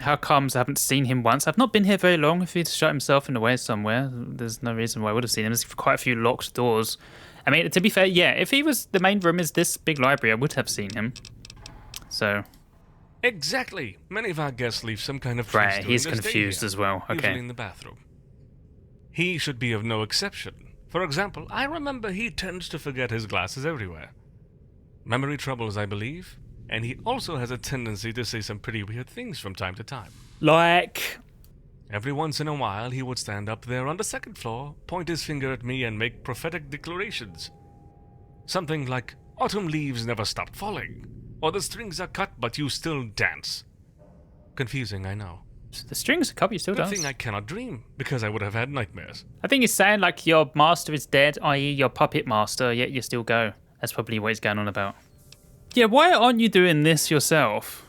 S1: How comes I haven't seen him once? I've not been here very long. If he'd shut himself in a way somewhere, there's no reason why I would have seen him. There's quite a few locked doors. I mean, to be fair, yeah, if he was, the main room is this big library, I would have seen him. So.
S7: Exactly. Many of our guests leave some kind of
S1: right,
S7: trace
S1: he's
S7: during their stay
S1: confused
S7: here,
S1: as well. Okay.
S7: usually in the bathroom. He should be of no exception. For example, I remember he tends to forget his glasses everywhere. Memory troubles, I believe. And he also has a tendency to say some pretty weird things from time to time.
S1: Like?
S7: Every once in a while, he would stand up there on the second floor, point his finger at me, and make prophetic declarations. Something like, "Autumn leaves never stop falling," or "The strings are cut, but you still dance." Confusing, I know.
S1: The strings are cut, you still
S7: Good
S1: dance.
S7: thing I cannot dream, because I would have had nightmares.
S1: I think he's saying like your master is dead, i.e. your puppet master, yet you still go. That's probably what he's going on about. Yeah, why aren't you doing this yourself?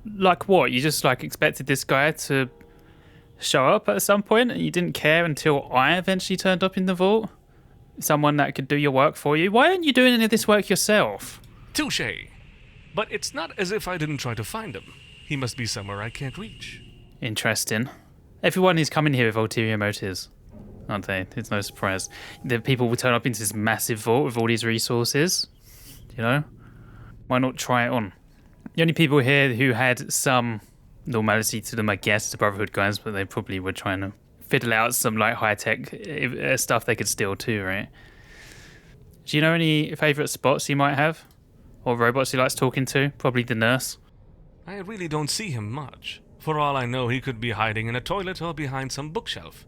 S1: Like what? You just like expected this guy to show up at some point and you didn't care until I eventually turned up in the vault? Someone that could do your work for you? Why aren't you doing any of this work yourself?
S7: Touché. But it's not as if I didn't try to find him. He must be somewhere I can't reach.
S1: Interesting. Everyone is coming here with ulterior motives, aren't they? It's no surprise. The people will turn up into this massive vault with all these resources. You know? Why not try it on? The only people here who had some normality to them, I guess, the Brotherhood guys, but they probably were trying to fiddle out some like high-tech stuff they could steal too, right? Do you know any favourite spots he might have? Or robots he likes talking to? Probably the nurse.
S7: I really don't see him much. For all I know, he could be hiding in a toilet or behind some bookshelf.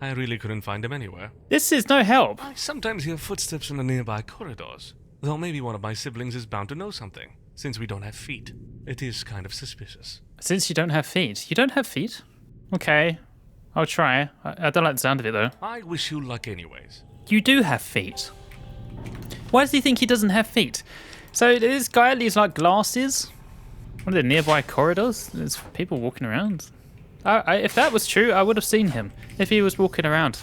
S7: I really couldn't find him anywhere.
S1: This is no help.
S7: I sometimes hear footsteps in the nearby corridors, though maybe one of my siblings is bound to know something, since we don't have feet. It is kind of suspicious.
S1: Since you don't have feet. You don't have feet? Okay, I'll try. I don't like the sound of it though.
S7: I wish you luck anyways.
S1: You do have feet. Why does he think he doesn't have feet? So this guy at least like glasses? One of the nearby corridors? There's people walking around. If that was true, I would have seen him. If he was walking around.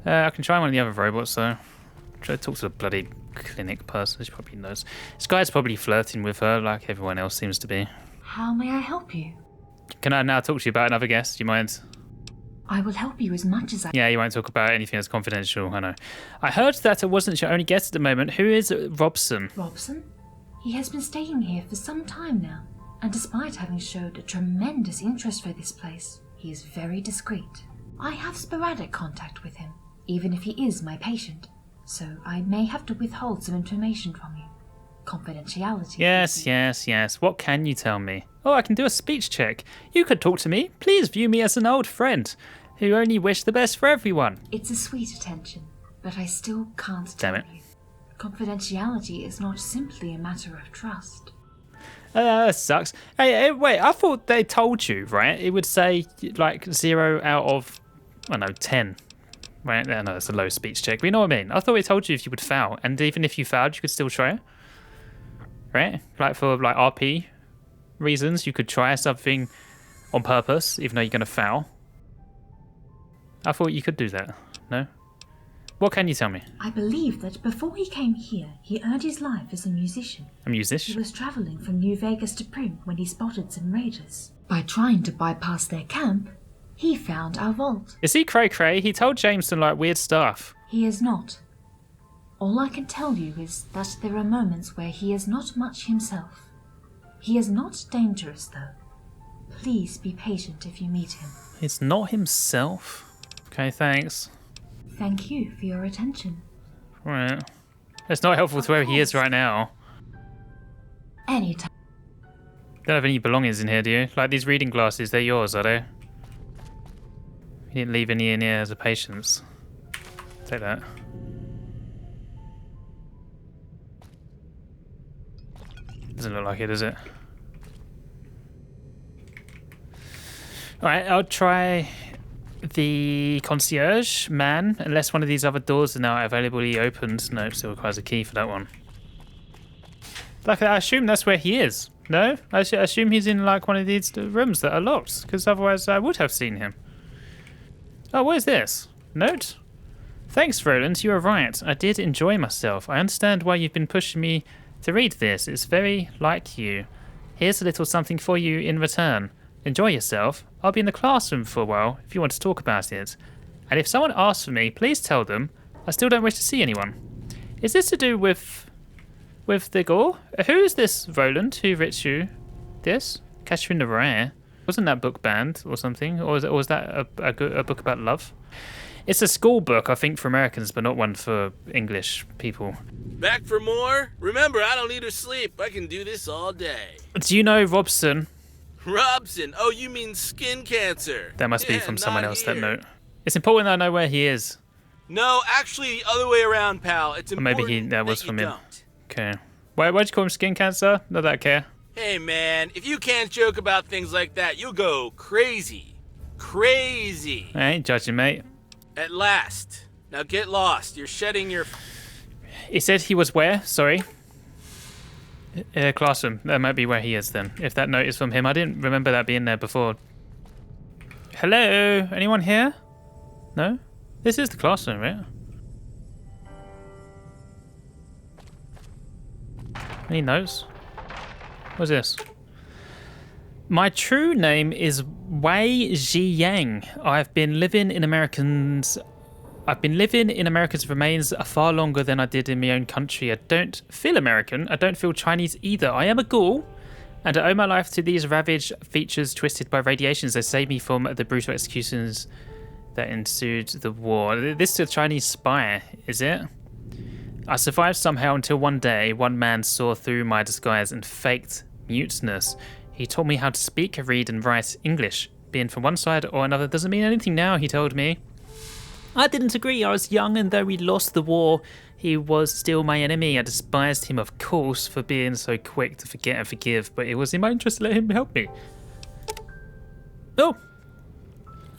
S1: I can try one of the other robots though. Try to talk to the bloody clinic person. She probably knows. This guy's probably flirting with her like everyone else seems to be.
S3: How may I help you?
S1: Can I now talk to you about another guest? Do you mind?
S3: I will help you as much as I...
S1: Yeah, you won't talk about anything that's confidential, I know. I heard that it wasn't your only guest at the moment. Who is Robson?
S3: Robson? He has been staying here for some time now, and despite having showed a tremendous interest for this place, he is very discreet. I have sporadic contact with him, even if he is my patient, so I may have to withhold some information from you. Confidentiality.
S1: Yes. What can you tell me? Oh, I can do a speech check. You could talk to me. Please view me as an old friend who only wish the best for everyone.
S3: It's a sweet attention, but I still can't
S1: Damn
S3: tell
S1: it.
S3: you. Confidentiality is not simply a matter of trust.
S1: That sucks. Hey, wait, I thought they told you, right? It would say, like, 0 out of, I don't know, 10. Right? No, that's a low speech check. But you know what I mean? I thought it told you if you would fail. And even if you failed, you could still try it. Right? Like, for, like, RP reasons, you could try something on purpose, even though you're going to fail. I thought you could do that. No? What can you tell me?
S3: I believe that before he came here, he earned his life as a musician.
S1: A
S3: He
S1: musician?
S3: was traveling from New Vegas to Prim when he spotted some raiders. By trying to bypass their camp, he found our vault.
S1: Is he cray-cray? He told James some, like, weird stuff.
S3: He is not. All I can tell you is that there are moments where he is not much himself. He is not dangerous, though. Please be patient if you meet him.
S1: It's not himself. Okay, thanks.
S3: Thank you for your attention.
S1: Right. It's not helpful to where he is right now.
S3: Anytime.
S1: Don't have any belongings in here, do you? Like these reading glasses, they're yours, are they? You didn't leave any in here as a patient's. Take that. Doesn't look like it, does it? Alright, I'll try the concierge man, unless one of these other doors are now availably opened. No, still requires a key for that one. Like, I assume that's where he is. No? I assume he's in like one of these rooms that are locked, because otherwise I would have seen him. Oh, what is this? Note? Thanks, Rolland, you are right. I did enjoy myself. I understand why you've been pushing me to read this. It's very like you. Here's a little something for you in return. Enjoy yourself. I'll be in the classroom for a while if you want to talk about it. And if someone asks for me, please tell them I still don't wish to see anyone. Is this to do with the gore? Who is this Rolland who writes you this? Catcher in the Rye? Wasn't that book banned or something? Or was that a book about love? It's a school book, I think, for Americans, but not one for English people.
S4: Back for more? Remember, I don't need to sleep. I can do this all day.
S1: Do you know Robson?
S4: Robson? Oh, you mean skin cancer?
S1: That must be
S4: Yeah,
S1: from someone
S4: not
S1: else,
S4: here.
S1: that note. It's important that I know where he is.
S4: No, actually, the other way around, pal. It's
S1: Or maybe
S4: important
S1: that was
S4: you
S1: from him.
S4: don't.
S1: Okay. Why'd you call him skin cancer? Not that I care.
S4: Hey, man, if you can't joke about things like that, you'll go crazy. Crazy.
S1: I ain't judging, mate.
S4: At last. Now get lost. You're shedding your...
S1: He said he was where? Sorry. Classroom. That might be where he is then. If that note is from him. I didn't remember that being there before. Hello? Anyone here? No? This is the classroom, right? Any notes? What's this? My true name is Wei Zhiyang. I've been living in America's remains far longer than I did in my own country. I don't feel American. I don't feel Chinese either. I am a ghoul, and I owe my life to these ravaged features twisted by radiations. They saved me from the brutal executions that ensued the war. This is a Chinese spy, is it? I survived somehow until one day, one man saw through my disguise and faked muteness. He taught me how to speak, read, and write English. Being from one side or another doesn't mean anything now, he told me. I didn't agree. I was young, and though we lost the war, he was still my enemy. I despised him, of course, for being so quick to forget and forgive, but it was in my interest to let him help me. Oh!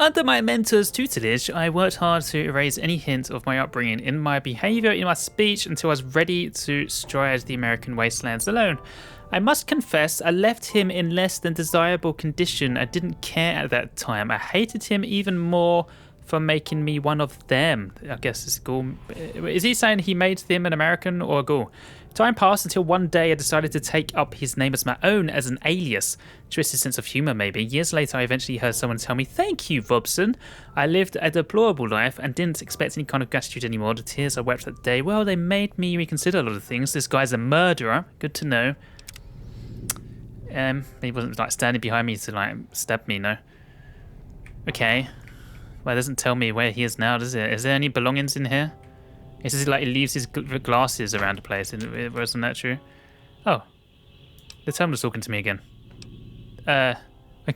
S1: Under my mentor's tutelage, I worked hard to erase any hint of my upbringing in my behaviour, in my speech, until I was ready to stride the American wastelands alone. I must confess, I left him in less than desirable condition. I didn't care at that time. I hated him even more for making me one of them. I guess it's a ghoul. Is he saying he made him an American or a ghoul? Time passed until one day I decided to take up his name as my own, as an alias. Twisted sense of humour, maybe. Years later, I eventually heard someone tell me, "Thank you, ROBSON. I lived a deplorable life and didn't expect any kind of gratitude anymore." The tears I wept that day, well, they made me reconsider a lot of things. This guy's a murderer. Good to know. He wasn't like standing behind me to like stab me, no. Okay. Well, it doesn't tell me where he is now, does it? Is there any belongings in here? It says like he leaves his glasses around the place. Wasn't that true? Oh, the terminal's talking to me again. I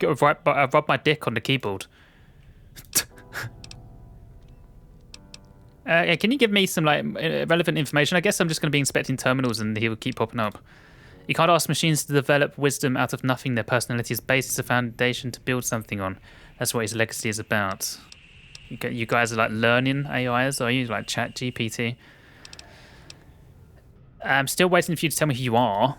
S1: rubbed my dick on the keyboard. Can you give me some like relevant information? I guess I'm just going to be inspecting terminals and he will keep popping up. You can't ask machines to develop wisdom out of nothing. Their personality is based as a foundation to build something on. That's what his legacy is about. You guys are like learning AIs, are you? Like Chat GPT? I'm still waiting for you to tell me who you are.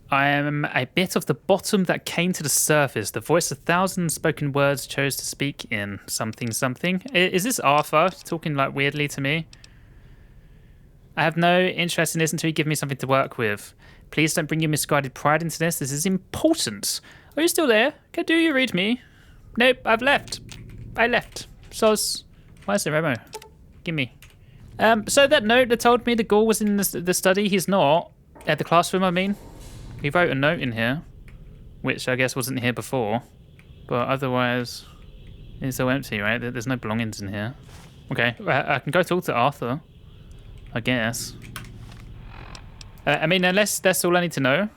S1: I am a bit of the bottom that came to the surface. The voice of thousands spoken words chose to speak in something something. Is this Arthur talking like weirdly to me? I have no interest in this until you give me something to work with. Please don't bring your misguided pride into this. This is important. Are you still there? Do you read me? Nope, I've left. I left. Soz. Why is there Remo? Gimme. So that note that told me the ghoul was in the study, he's not. At the classroom, I mean. He wrote a note in here, which I guess wasn't here before. But otherwise, it's so empty, right? There's no belongings in here. Okay, I can go talk to Arthur, I guess. I mean, unless that's all I need to know.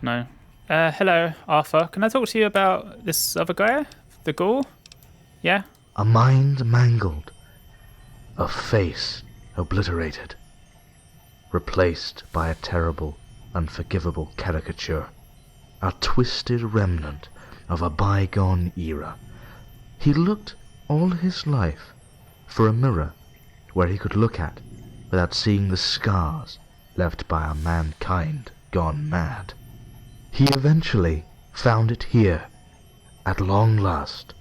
S1: No. Hello, Arthur. Can I talk to you about this other guy? The ghoul? Yeah?
S2: A mind mangled, a face obliterated, replaced by a terrible, unforgivable caricature, a twisted remnant of a bygone era. He looked all his life for a mirror where he could look at without seeing the scars left by a mankind gone mad. He eventually found it here, at long last.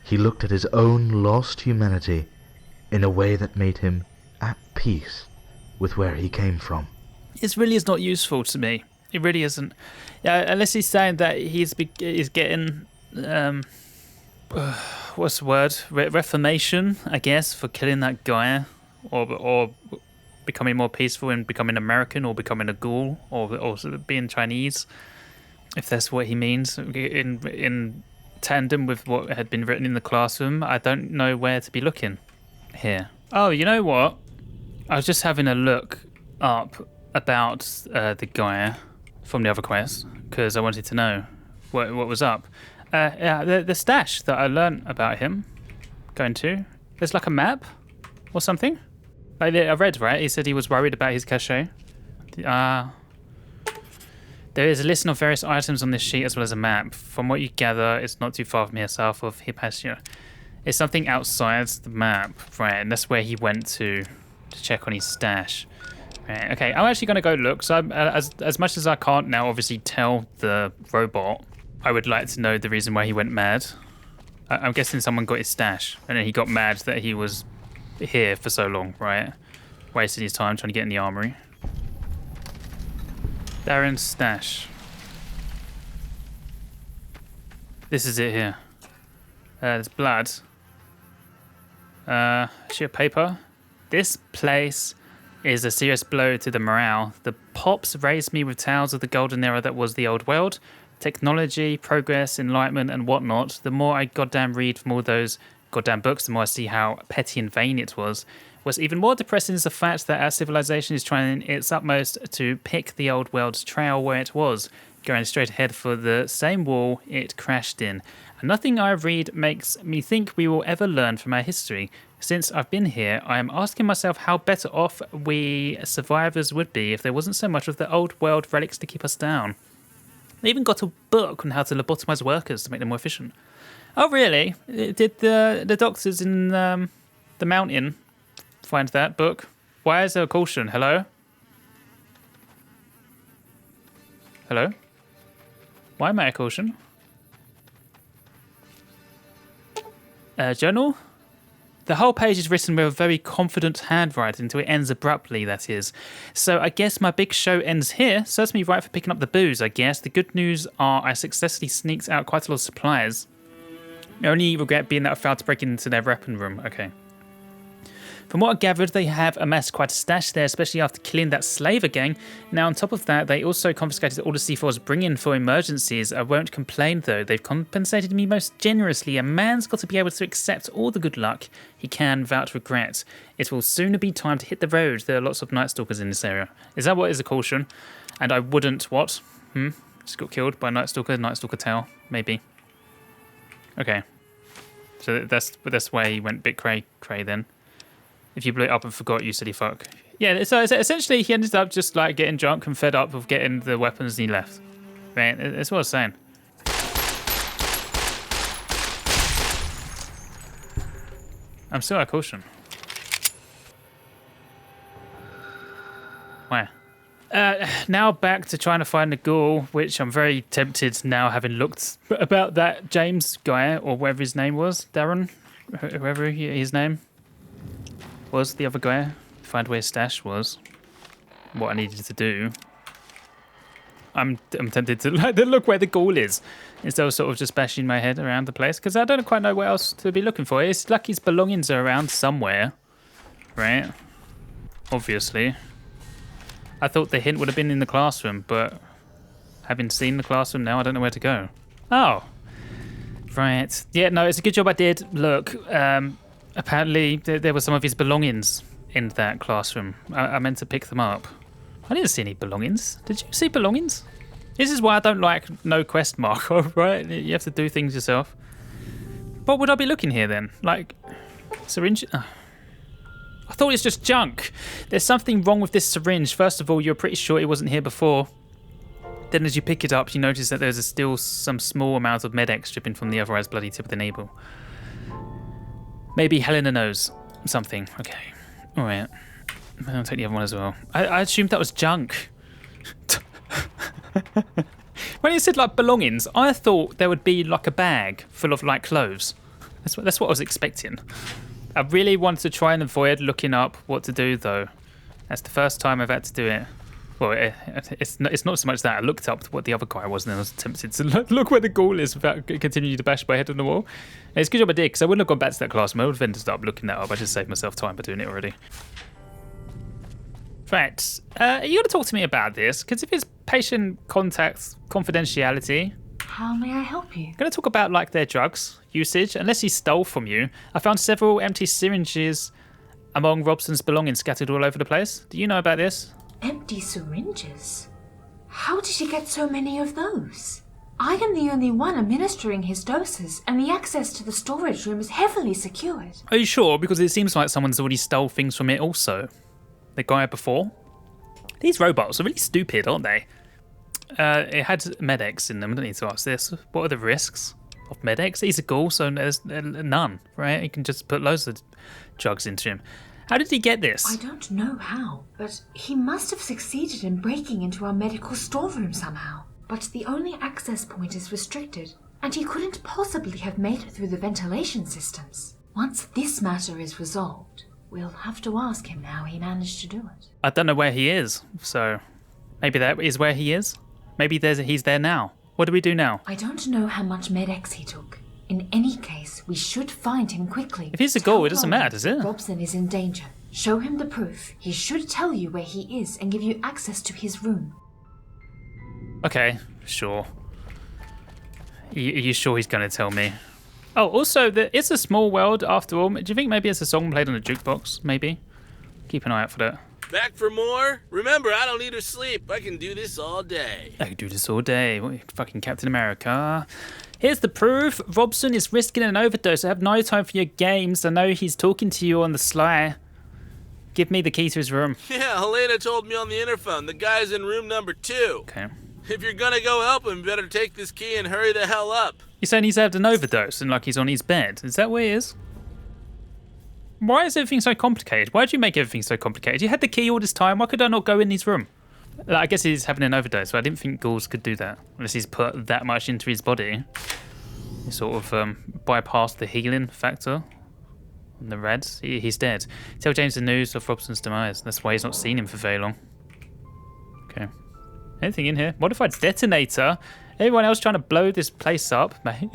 S2: He looked at his own lost humanity in a way that made him at peace with where he came from.
S1: This really is not useful to me. It really isn't. Yeah, unless he's saying that he's getting, what's the word? Reformation, I guess, for killing that guy, or becoming more peaceful and becoming American, or becoming a ghoul, or being Chinese, if that's what he means. In tandem with what had been written in the classroom, I don't know where to be looking here. Oh, you know what? I was just having a look up about the guy from the other quest because I wanted to know what was up. Yeah, the stash that I learnt about him going to. There's like a map or something. Like I read, right? He said he was worried about his cache. There is a list of various items on this sheet as well as a map. From what you gather, it's not too far from here, south of Hypatia. It's something outside the map, right? And that's where he went to check on his stash. Right, okay, I'm actually going to go look. So as much as I can't now obviously tell the robot, I would like to know the reason why he went mad. I'm guessing someone got his stash and then he got mad that he was here for so long, right? Wasting his time trying to get in the armory. Darren's stash. This is it here. There's blood. Sheet of paper. This place is a serious blow to the morale. The pops raised me with tales of the golden era that was the old world. Technology, progress, enlightenment, and whatnot. The more I goddamn read from all those goddamn books, the more I see how petty and vain it was. What's even more depressing is the fact that our civilization is trying its utmost to pick the old world's trail where it was, going straight ahead for the same wall it crashed in. And nothing I read makes me think we will ever learn from our history. Since I've been here, I am asking myself how better off we survivors would be if there wasn't so much of the old world relics to keep us down. They even got a book on how to lobotomize workers to make them more efficient. Oh, really? Did the doctors in the mountain find that book? Why is there a caution? Hello? Hello? Why am I a caution? Journal? The whole page is written with a very confident handwriting until it ends abruptly, that is. So I guess my big show ends here. Serves me right for picking up the booze, I guess. The good news are I successfully sneaked out quite a lot of supplies. My only regret being that I failed to break into their weapon room. Okay. From what I gathered, they have amassed quite a stash there, especially after killing that slaver gang. Now, on top of that, they also confiscated all the C4s bring in for emergencies. I won't complain, though. They've compensated me most generously. A man's got to be able to accept all the good luck he can without regret. It will soon be time to hit the road. There are lots of Night Stalkers in this area. Is that what is a caution? And I wouldn't what? Just got killed by Night Stalker tail, maybe. Okay. So that's why he went bit cray then. If you blew it up and forgot, you silly fuck. Yeah, so essentially he ended up just like getting drunk and fed up of getting the weapons and he left. Right, that's what I was saying. I'm still at caution. Where? Now back to trying to find the ghoul, which I'm very tempted now, having looked about that James guy, or whatever his name was, Darren, whoever his name was, the other guy, find where his stash was, what I needed to do. I'm tempted to look where the ghoul is, instead of sort of just bashing my head around the place, because I don't quite know where else to be looking for. It's like his belongings are around somewhere, right? Obviously. I thought the hint would have been in the classroom, but having seen the classroom now, I don't know where to go. Oh. Right. Yeah, no, it's a good job I did look. Apparently, there were some of his belongings in that classroom. I meant to pick them up. I didn't see any belongings. Did you see belongings? This is why I don't like no quest marker, right? You have to do things yourself. What would I be looking here then? Like, syringe? Oh. I thought it's just junk. There's something wrong with this syringe. First of all, you're pretty sure it wasn't here before. Then as you pick it up, you notice that there's still some small amount of Med-X dripping from the otherwise bloody tip of the needle. Maybe Helena knows something. Okay. All right. I'll take the other one as well. I assumed that was junk. When you said like belongings, I thought there would be like a bag full of like clothes. That's what I was expecting. I really wanted to try and avoid looking up what to do though. That's the first time I've had to do it. Well, it's not so much that I looked up what the other guy was and then I was tempted to look where the ghoul is without continuing to bash my head on the wall. And it's a good job I did, because I wouldn't have gone back to that classroom. I would have ended up looking that up. I just saved myself time by doing it already. Right. Are you going to talk to me about this? Because if it's patient contact confidentiality...
S3: How may I help you?
S1: I'm going to talk about like their drugs usage. Unless he stole from you. I found several empty syringes among Robson's belongings scattered all over the place. Do you know about this?
S3: Empty syringes? How did he get so many of those? I am the only one administering his doses, and the access to the storage room is heavily secured.
S1: Are you sure? Because it seems like someone's already stole things from it also. The guy before. These robots are really stupid, aren't they? It had Med-X in them. I don't need to ask this. What are the risks of Med-X? He's a ghoul, so there's none, right? You can just put loads of drugs into him. How did he get this?
S3: I don't know how, but he must have succeeded in breaking into our medical storeroom somehow. But the only access point is restricted, and he couldn't possibly have made it through the ventilation systems. Once this matter is resolved, we'll have to ask him how he managed to do it.
S1: I don't know where he is, so maybe that is where he is. Maybe he's there now. What do we do now?
S3: I don't know how much Med-X he took, In any case, we should find him quickly.
S1: If he's a ghoul, it doesn't matter, does it?
S3: Robson is in danger. Show him the proof. He should tell you where he is and give you access to his room.
S1: Okay, sure. Are you sure he's going to tell me? Oh, also, it's a small world after all. Do you think maybe it's a song played on a jukebox? Maybe? Keep an eye out for that.
S4: Back for more? Remember, I don't need to sleep. I can do this all day.
S1: I can do this all day. What, fucking Captain America. Here's the proof. Robson is risking an overdose. I have no time for your games. I know he's talking to you on the sly. Give me the key to his room.
S4: Yeah, Helena told me on the interphone. The guy's in room number 2.
S1: Okay.
S4: If you're gonna go help him, you better take this key and hurry the hell up.
S1: You're saying he's had an overdose and like he's on his bed. Is that what it is? Why is everything so complicated? Why did you make everything so complicated? You had the key all this time. Why could I not go in his room? Like, I guess he's having an overdose, so I didn't think ghouls could do that. Unless he's put that much into his body. He sort of bypassed the healing factor on the Reds. He's dead. Tell James the news of Robson's demise. That's why he's not seen him for very long. Okay. Anything in here? Modified detonator? Everyone else trying to blow this place up, mate.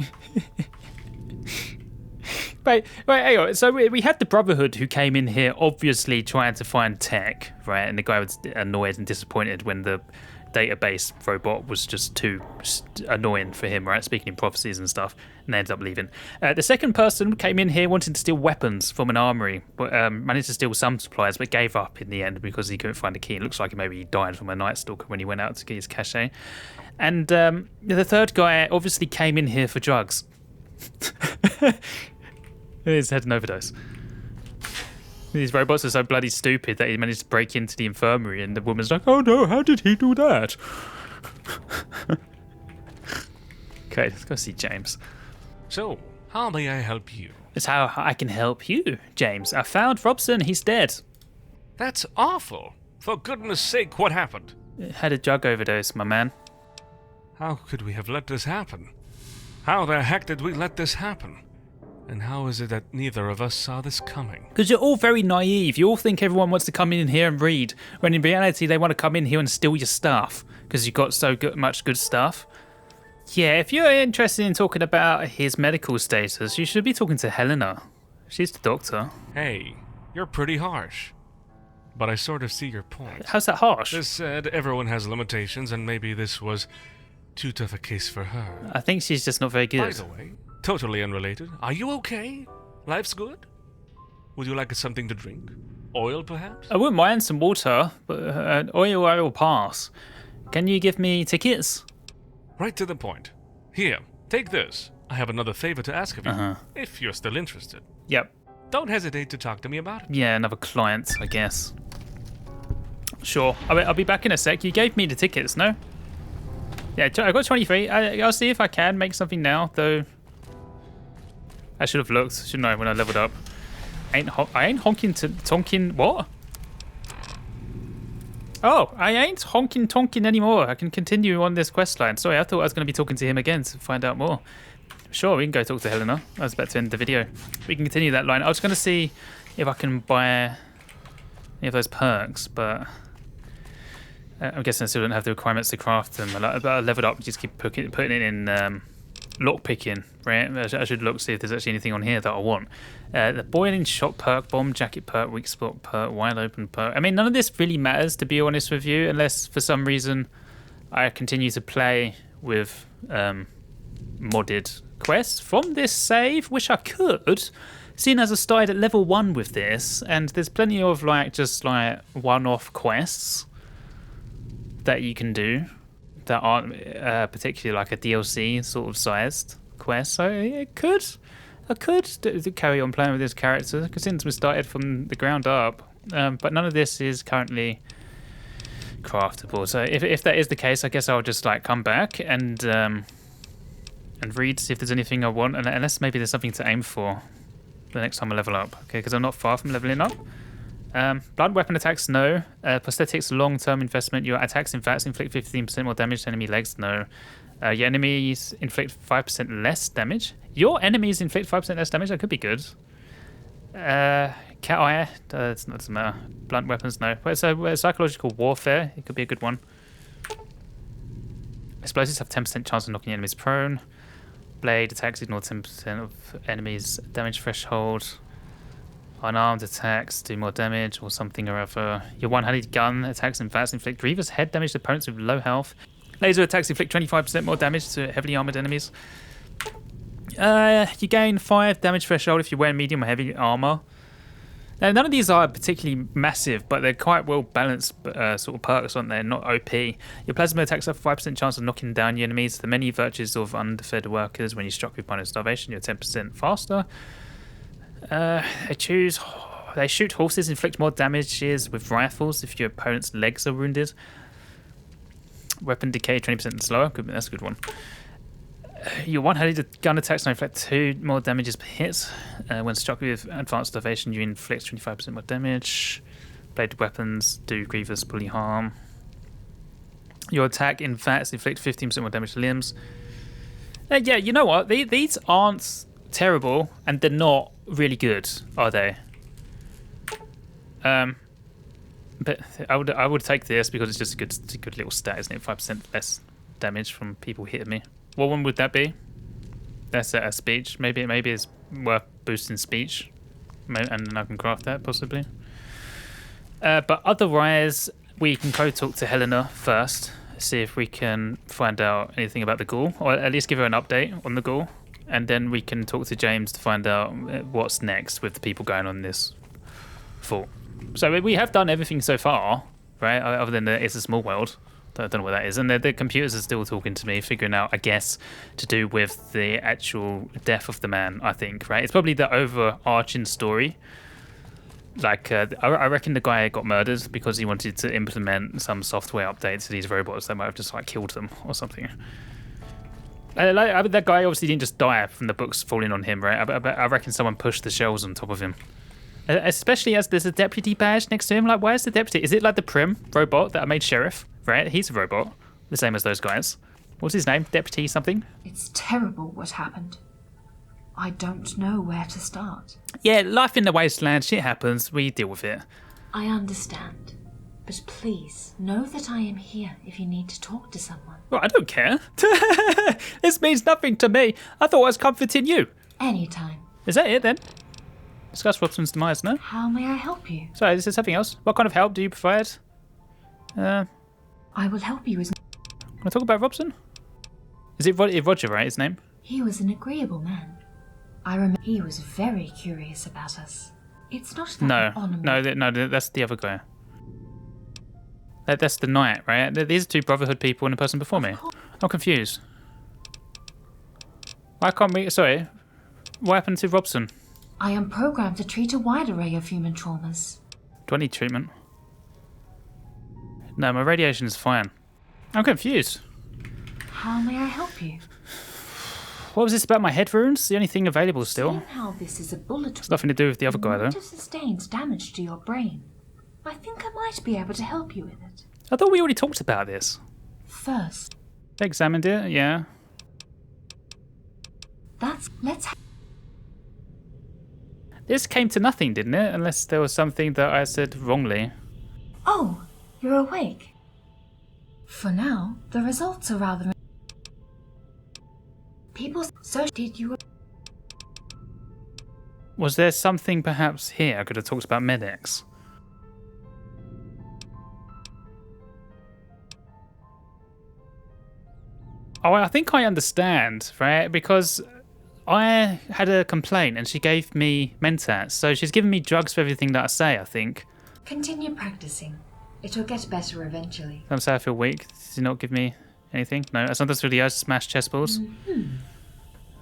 S1: Wait, hang on. So we had the Brotherhood who came in here obviously trying to find tech, right? And the guy was annoyed and disappointed when the database robot was just too annoying for him, right? Speaking in prophecies and stuff, and they ended up leaving. The second person came in here wanting to steal weapons from an armory, but managed to steal some supplies, but gave up in the end because he couldn't find the key. It looks like maybe he died from a Night Stalker when he went out to get his cachet. And the third guy obviously came in here for drugs. He's had an overdose. These robots are so bloody stupid that he managed to break into the infirmary and the woman's like, oh no, how did he do that? Okay, let's go see James.
S7: So, how may I help you?
S1: It's how I can help you, James. I found Robson, he's dead.
S7: That's awful. For goodness sake, what happened?
S1: Had a drug overdose, my man.
S7: How could we have let this happen? How the heck did we let this happen? And how is it that neither of us saw this coming?
S1: Because you're all very naive. You all think everyone wants to come in here and read, when in reality they want to come in here and steal your stuff because you've got so much good stuff. Yeah, if you're interested in talking about his medical status, you should be talking to Helena. She's the doctor.
S7: Hey, you're pretty harsh. But I sort of see your point.
S1: How's that harsh?
S7: This said, everyone has limitations, and maybe this was too tough a case for her.
S1: I think she's just not very good.
S7: By the way, totally unrelated, are you okay? Life's good? Would you like something to drink? Oil, perhaps?
S1: I wouldn't mind some water, but oil I will pass. Can you give me tickets?
S7: Right to the point. Here, take this. I have another favor to ask of you, if you're still interested.
S1: Yep.
S7: Don't hesitate to talk to me about it.
S1: Yeah, another client, I guess. Sure. I'll be back in a sec. You gave me the tickets, no? Yeah, I got 23. I'll see if I can make something now, though. I should have looked, shouldn't I, when I leveled up. I ain't honking Tonkin. What? Oh, I ain't honking Tonkin anymore. I can continue on this quest line. Sorry, I thought I was going to be talking to him again to find out more. Sure, we can go talk to Helena. I was about to end the video. We can continue that line. I was going to see if I can buy any of those perks, but I'm guessing I still don't have the requirements to craft them. I leveled up, just keep putting it in lockpicking, right? I should look, see if there's actually anything on here that I want. The boiling shot perk, bomb jacket perk, weak spot perk, wide open perk. I mean, none of this really matters, to be honest with you, unless for some reason I continue to play with modded quests from this save, which I could, seeing as I started at level 1 with this, and there's plenty of just one-off quests that you can do that aren't particularly like a DLC sort of sized quest. So I could carry on playing with this character since we started from the ground up, but none of this is currently craftable. So if that is the case, I guess I'll just come back and read, see if there's anything I want, and unless maybe there's something to aim for the next time I level up. Okay, because I'm not far from leveling up. Blood weapon attacks, no. Prosthetics, long-term investment. Your attacks, in fact, inflict 15% more damage to enemy legs, no. Your enemies inflict 5% less damage. Your enemies inflict 5% less damage? That could be good. Cat eye, doesn't matter. Blunt weapons, no. So psychological warfare, it could be a good one. Explosives have 10% chance of knocking enemies prone. Blade attacks ignore 10% of enemies' damage threshold. Unarmed attacks do more damage or something or other. Your one-handed gun attacks in advance inflict grievous head damage to opponents with low health. Laser attacks inflict 25% more damage to heavily armored enemies. You gain 5 damage threshold if you wear medium or heavy armor. Now, none of these are particularly massive, but they're quite well balanced sort of perks, aren't they? Not OP. Your plasma attacks have a 5% chance of knocking down your enemies. The many virtues of underfed workers. When you're struck with minor starvation, you're 10% faster. They shoot horses, inflict more damages with rifles if your opponent's legs are wounded. Weapon decay 20% slower. Good, that's a good one. Your one-handed gun attacks now inflict 2 more damages per hit. When struck with advanced starvation, you inflict 25% more damage. Bladed weapons do grievous bully harm. Your attack in VATs inflict 15% more damage to limbs. Yeah, you know what? These aren't terrible, and they're not really good, are they? But I would take this because it's just a good little stat, isn't it? 5% less damage from people hitting me. What one would that be? That's a speech. Maybe it's worth boosting speech, and then I can craft that possibly. But otherwise, we can go talk to Helena first, see if we can find out anything about the ghoul, or at least give her an update on the ghoul, and then we can talk to James to find out what's next with the people going on this fort. So we have done everything so far, right? Other than it's a small world. I don't know what that is. And the computers are still talking to me, figuring out, I guess, to do with the actual death of the man, I think, right? It's probably the overarching story. Like, I reckon the guy got murdered because he wanted to implement some software updates to these robots that might have just, like, killed them or something. That guy obviously didn't just die from the books falling on him, right? I reckon someone pushed the shells on top of him. Especially as there's a deputy badge next to him. Like, where's the deputy? Is it like the Prim robot that I made sheriff? Right, he's a robot, the same as those guys. What's his name? Deputy something?
S3: It's terrible what happened. I don't know where to start.
S1: Yeah, life in the wasteland, shit happens, we deal with it.
S3: I understand. But please, know that I am here if you need to talk to someone.
S1: Well, I don't care. This means nothing to me. I thought I was comforting you.
S3: Anytime.
S1: Is that it then? Discuss Robson's demise, no?
S3: How may I help you?
S1: Sorry, this is something else. What kind of help do you provide?
S3: I will help you as...
S1: Want to talk about Robson? Is it Roger, right, his name?
S3: He was an agreeable man. I remember he was very curious about us. It's not that
S1: No, that's the other guy. That's the knight, right? These are 2 Brotherhood people and a person before me. I'm confused. Why can't we... Sorry. What happened to Robson?
S3: I am programmed to treat a wide array of human traumas.
S1: Do I need treatment? No, my radiation is fine. I'm confused.
S3: How may I help you?
S1: What was this about my head wounds? The only thing available still.
S3: Seeing how this is a bullet
S1: It's nothing to do with the other guy, though.
S3: might have sustained damage to your brain. I think I might be able to help you with it.
S1: I thought we already talked about this.
S3: First,
S1: They examined it, yeah.
S3: let's
S1: This came to nothing, didn't it? Unless there was something that I said wrongly.
S3: Oh, you're awake. For now, the results are rather... People... So did you...
S1: Was there something perhaps here I could have talked about medics? Oh, I think I understand, right? Because I had a complaint and she gave me Mentats. So she's given me drugs for everything that I say, I think.
S3: Continue practicing. It'll get better eventually.
S1: I'm sorry I feel weak. Did you not give me anything? No, I sometimes through the urge to smash chess balls.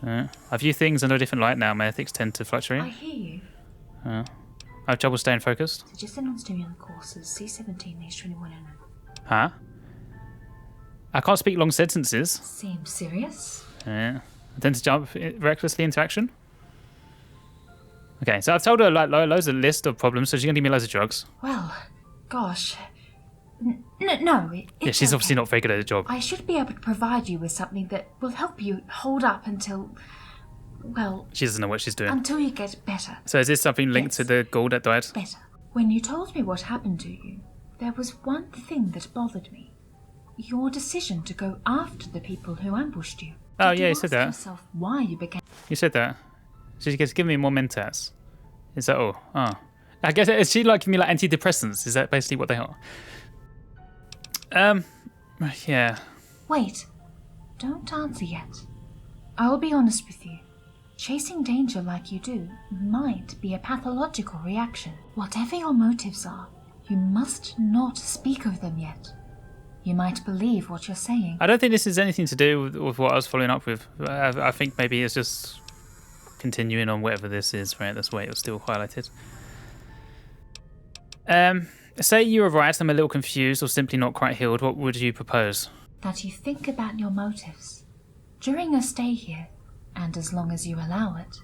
S1: I view things under a different light now. My ethics tend to fluctuate.
S3: I hear you.
S1: I have trouble staying focused.
S3: Suggested non-stimulant courses, C17, age 21 and...
S1: Huh? I can't speak long sentences.
S3: Seems serious.
S1: I tend to jump recklessly into action. Okay, so I've told her like loads of list of problems, so she's gonna give me loads of drugs.
S3: Well, gosh.
S1: Yeah, she's obviously not very good at her job.
S3: I should be able to provide you with something that will help you hold up until, well...
S1: She doesn't know what she's doing.
S3: Until you get better.
S1: So is this something linked to the ghoul that died?
S3: Better. When you told me what happened to you, there was one thing that bothered me. Your decision to go after the people who ambushed you.
S1: Oh,
S3: Did
S1: yeah,
S3: you
S1: you said
S3: ask
S1: that.
S3: yourself why you began?
S1: You said that. She gets give me more Mentats. Is that all? Oh. I guess, is she like giving me like antidepressants? Is that basically what they are? Yeah.
S3: Wait, don't answer yet. I will be honest with you. Chasing danger like you do might be a pathological reaction. Whatever your motives are, you must not speak of them yet. You might believe what you're saying.
S1: I don't think this has anything to do with what I was following up with. I think maybe it's just continuing on whatever this is, right? That's why it was still highlighted. Say you were right, I'm a little confused or simply not quite healed. What would you propose?
S3: That you think about your motives. During your stay here, and as long as you allow it,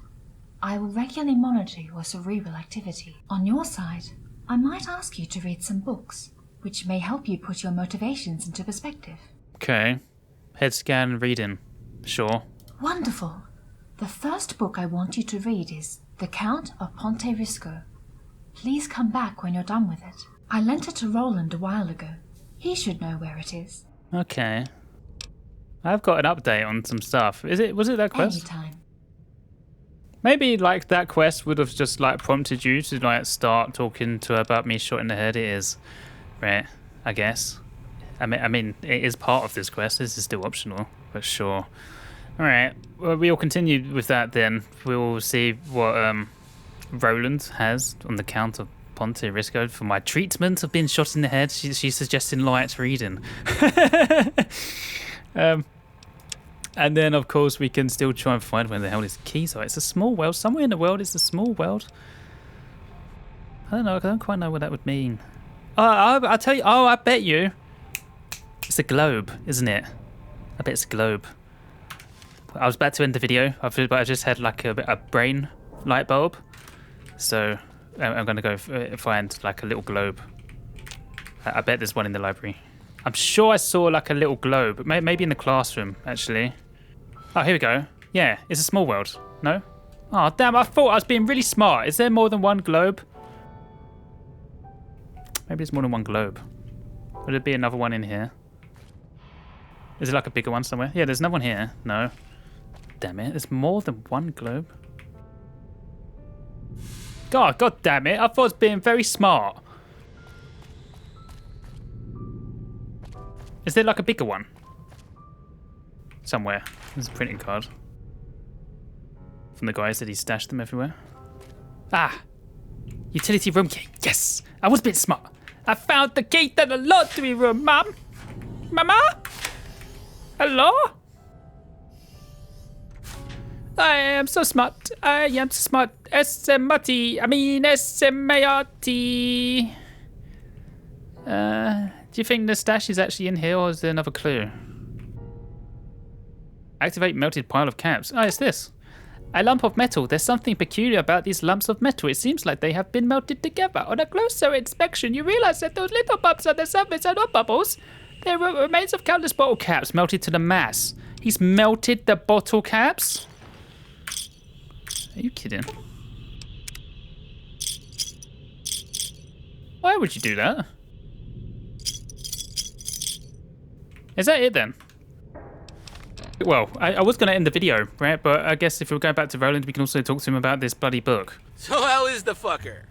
S3: I will regularly monitor your cerebral activity. On your side, I might ask you to read some books, which may help you put your motivations into perspective.
S1: Okay. Head scan and reading. Sure.
S3: Wonderful. The first book I want you to read is The Count of Ponte Risco. Please come back when you're done with it. I lent it to Rolland a while ago. He should know where it is.
S1: Okay. I've got an update on some stuff. Was it that quest?
S3: Anytime.
S1: Maybe like that quest would have just like prompted you to like start talking to her about me shot in the head. It is, right? I guess. I mean, it is part of this quest. This is still optional, but sure. All right. Well, we'll continue with that then. We'll see what Rolland has on the Count of Ponte Risco for my treatment of being shot in the head. She's suggesting light reading. And then, of course, we can still try and find where the hell these keys are. It's a small world. Somewhere in the world, it's a small world. I don't know. I don't quite know what that would mean. Oh, I'll tell you. Oh, I bet you. It's a globe, isn't it? I bet it's a globe. I was about to end the video, but I just had like a brain light bulb. So I'm going to go find like a little globe. I bet there's one in the library. I'm sure I saw like a little globe. Maybe in the classroom, actually. Oh, here we go. Yeah, it's a small world. No? Oh, damn, I thought I was being really smart. Is there more than one globe? Maybe there's more than one globe. Would there be another one in here? Is there like a bigger one somewhere? Yeah, there's another one here. No. Damn it, there's more than one globe. God damn it. I thought I was being very smart. Is there like a bigger one? Somewhere. There's a printing card. From the guy who said he stashed them everywhere. Ah! Utility room key. Yes! I was a bit smart. I found the key to the laundry room, Mum! Mama? Hello? I am so smart. I am so smart. S-M-A-R-T. S-M-A-R-T. Do you think the stash is actually in here, or is there another clue? Activate melted pile of caps. Oh, it's this. A lump of metal. There's something peculiar about these lumps of metal. It seems like they have been melted together. On a closer inspection, you realize that those little bumps on the surface are not bubbles. They were remains of countless bottle caps melted to the mass. He's melted the bottle caps? Are you kidding? Why would you do that? Is that it then? Well, I was going to end the video, right? But I guess if we're going back to Rolland, we can also talk to him about this bloody book.
S4: So how is the fucker?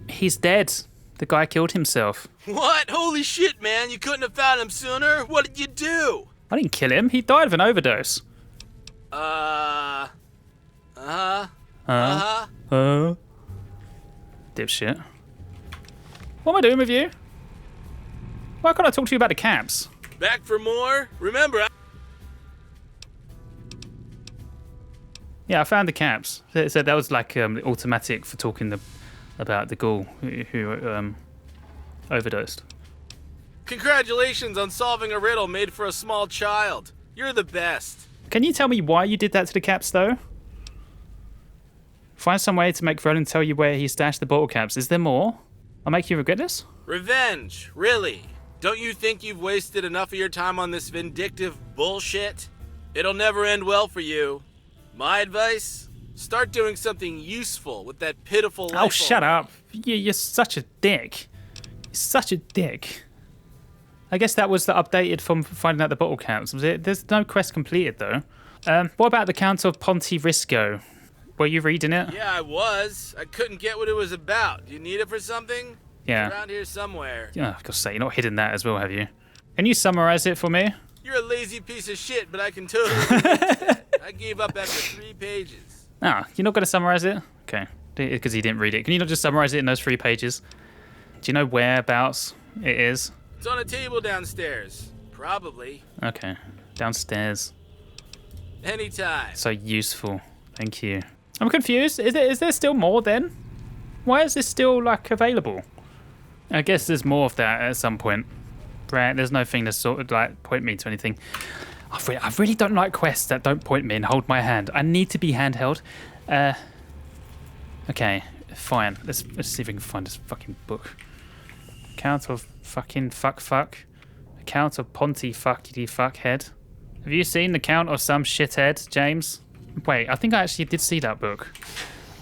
S1: He's dead. The guy killed himself.
S4: What? Holy shit, man. You couldn't have found him sooner? What did you do?
S1: I didn't kill him. He died of an overdose. Dipshit. What am I doing with you? Why can't I talk to you about the caps?
S4: Back for more? Remember,
S1: Yeah, I found the caps. So that was like automatic for talking about the ghoul who overdosed.
S4: Congratulations on solving a riddle made for a small child. You're the best.
S1: Can you tell me why you did that to the caps, though? Find some way to make Rolland tell you where he stashed the bottle caps. Is there more? I'll make you regret this?
S4: Revenge, really? Don't you think you've wasted enough of your time on this vindictive bullshit? It'll never end well for you. My advice? Start doing something useful with that pitiful life.
S1: Oh, shut up. You're such a dick. You're such a dick. I guess that was the updated from finding out the Bottlecaps. Was it? There's no quest completed though. What about the Count of Ponterisco? Were you reading it?
S4: Yeah, I was. I couldn't get what it was about. Do you need it for something?
S1: Yeah.
S4: It's around here somewhere.
S1: Yeah, I've got to say, you're not hidden that as well, have you? Can you summarize it for me?
S4: You're a lazy piece of shit, but I can totally do that. I gave up after 3 pages.
S1: Ah, you're not going to summarize it? Okay, because he didn't read it. Can you not just summarize it in those 3 pages? Do you know whereabouts it is?
S4: It's on a table downstairs. Probably.
S1: Okay, downstairs.
S4: Anytime.
S1: So useful. Thank you. I'm confused. Is there still more then? Why is this still like available? I guess there's more of that at some point. Right, there's no thing to sort of like point me to anything. I really don't like quests that don't point me and hold my hand. I need to be handheld. Okay, fine. Let's see if we can find this fucking book. Account of fucking fuck. Account of Ponty fuckity fuckhead. Have you seen the Count of some shithead, James? Wait, I think I actually did see that book.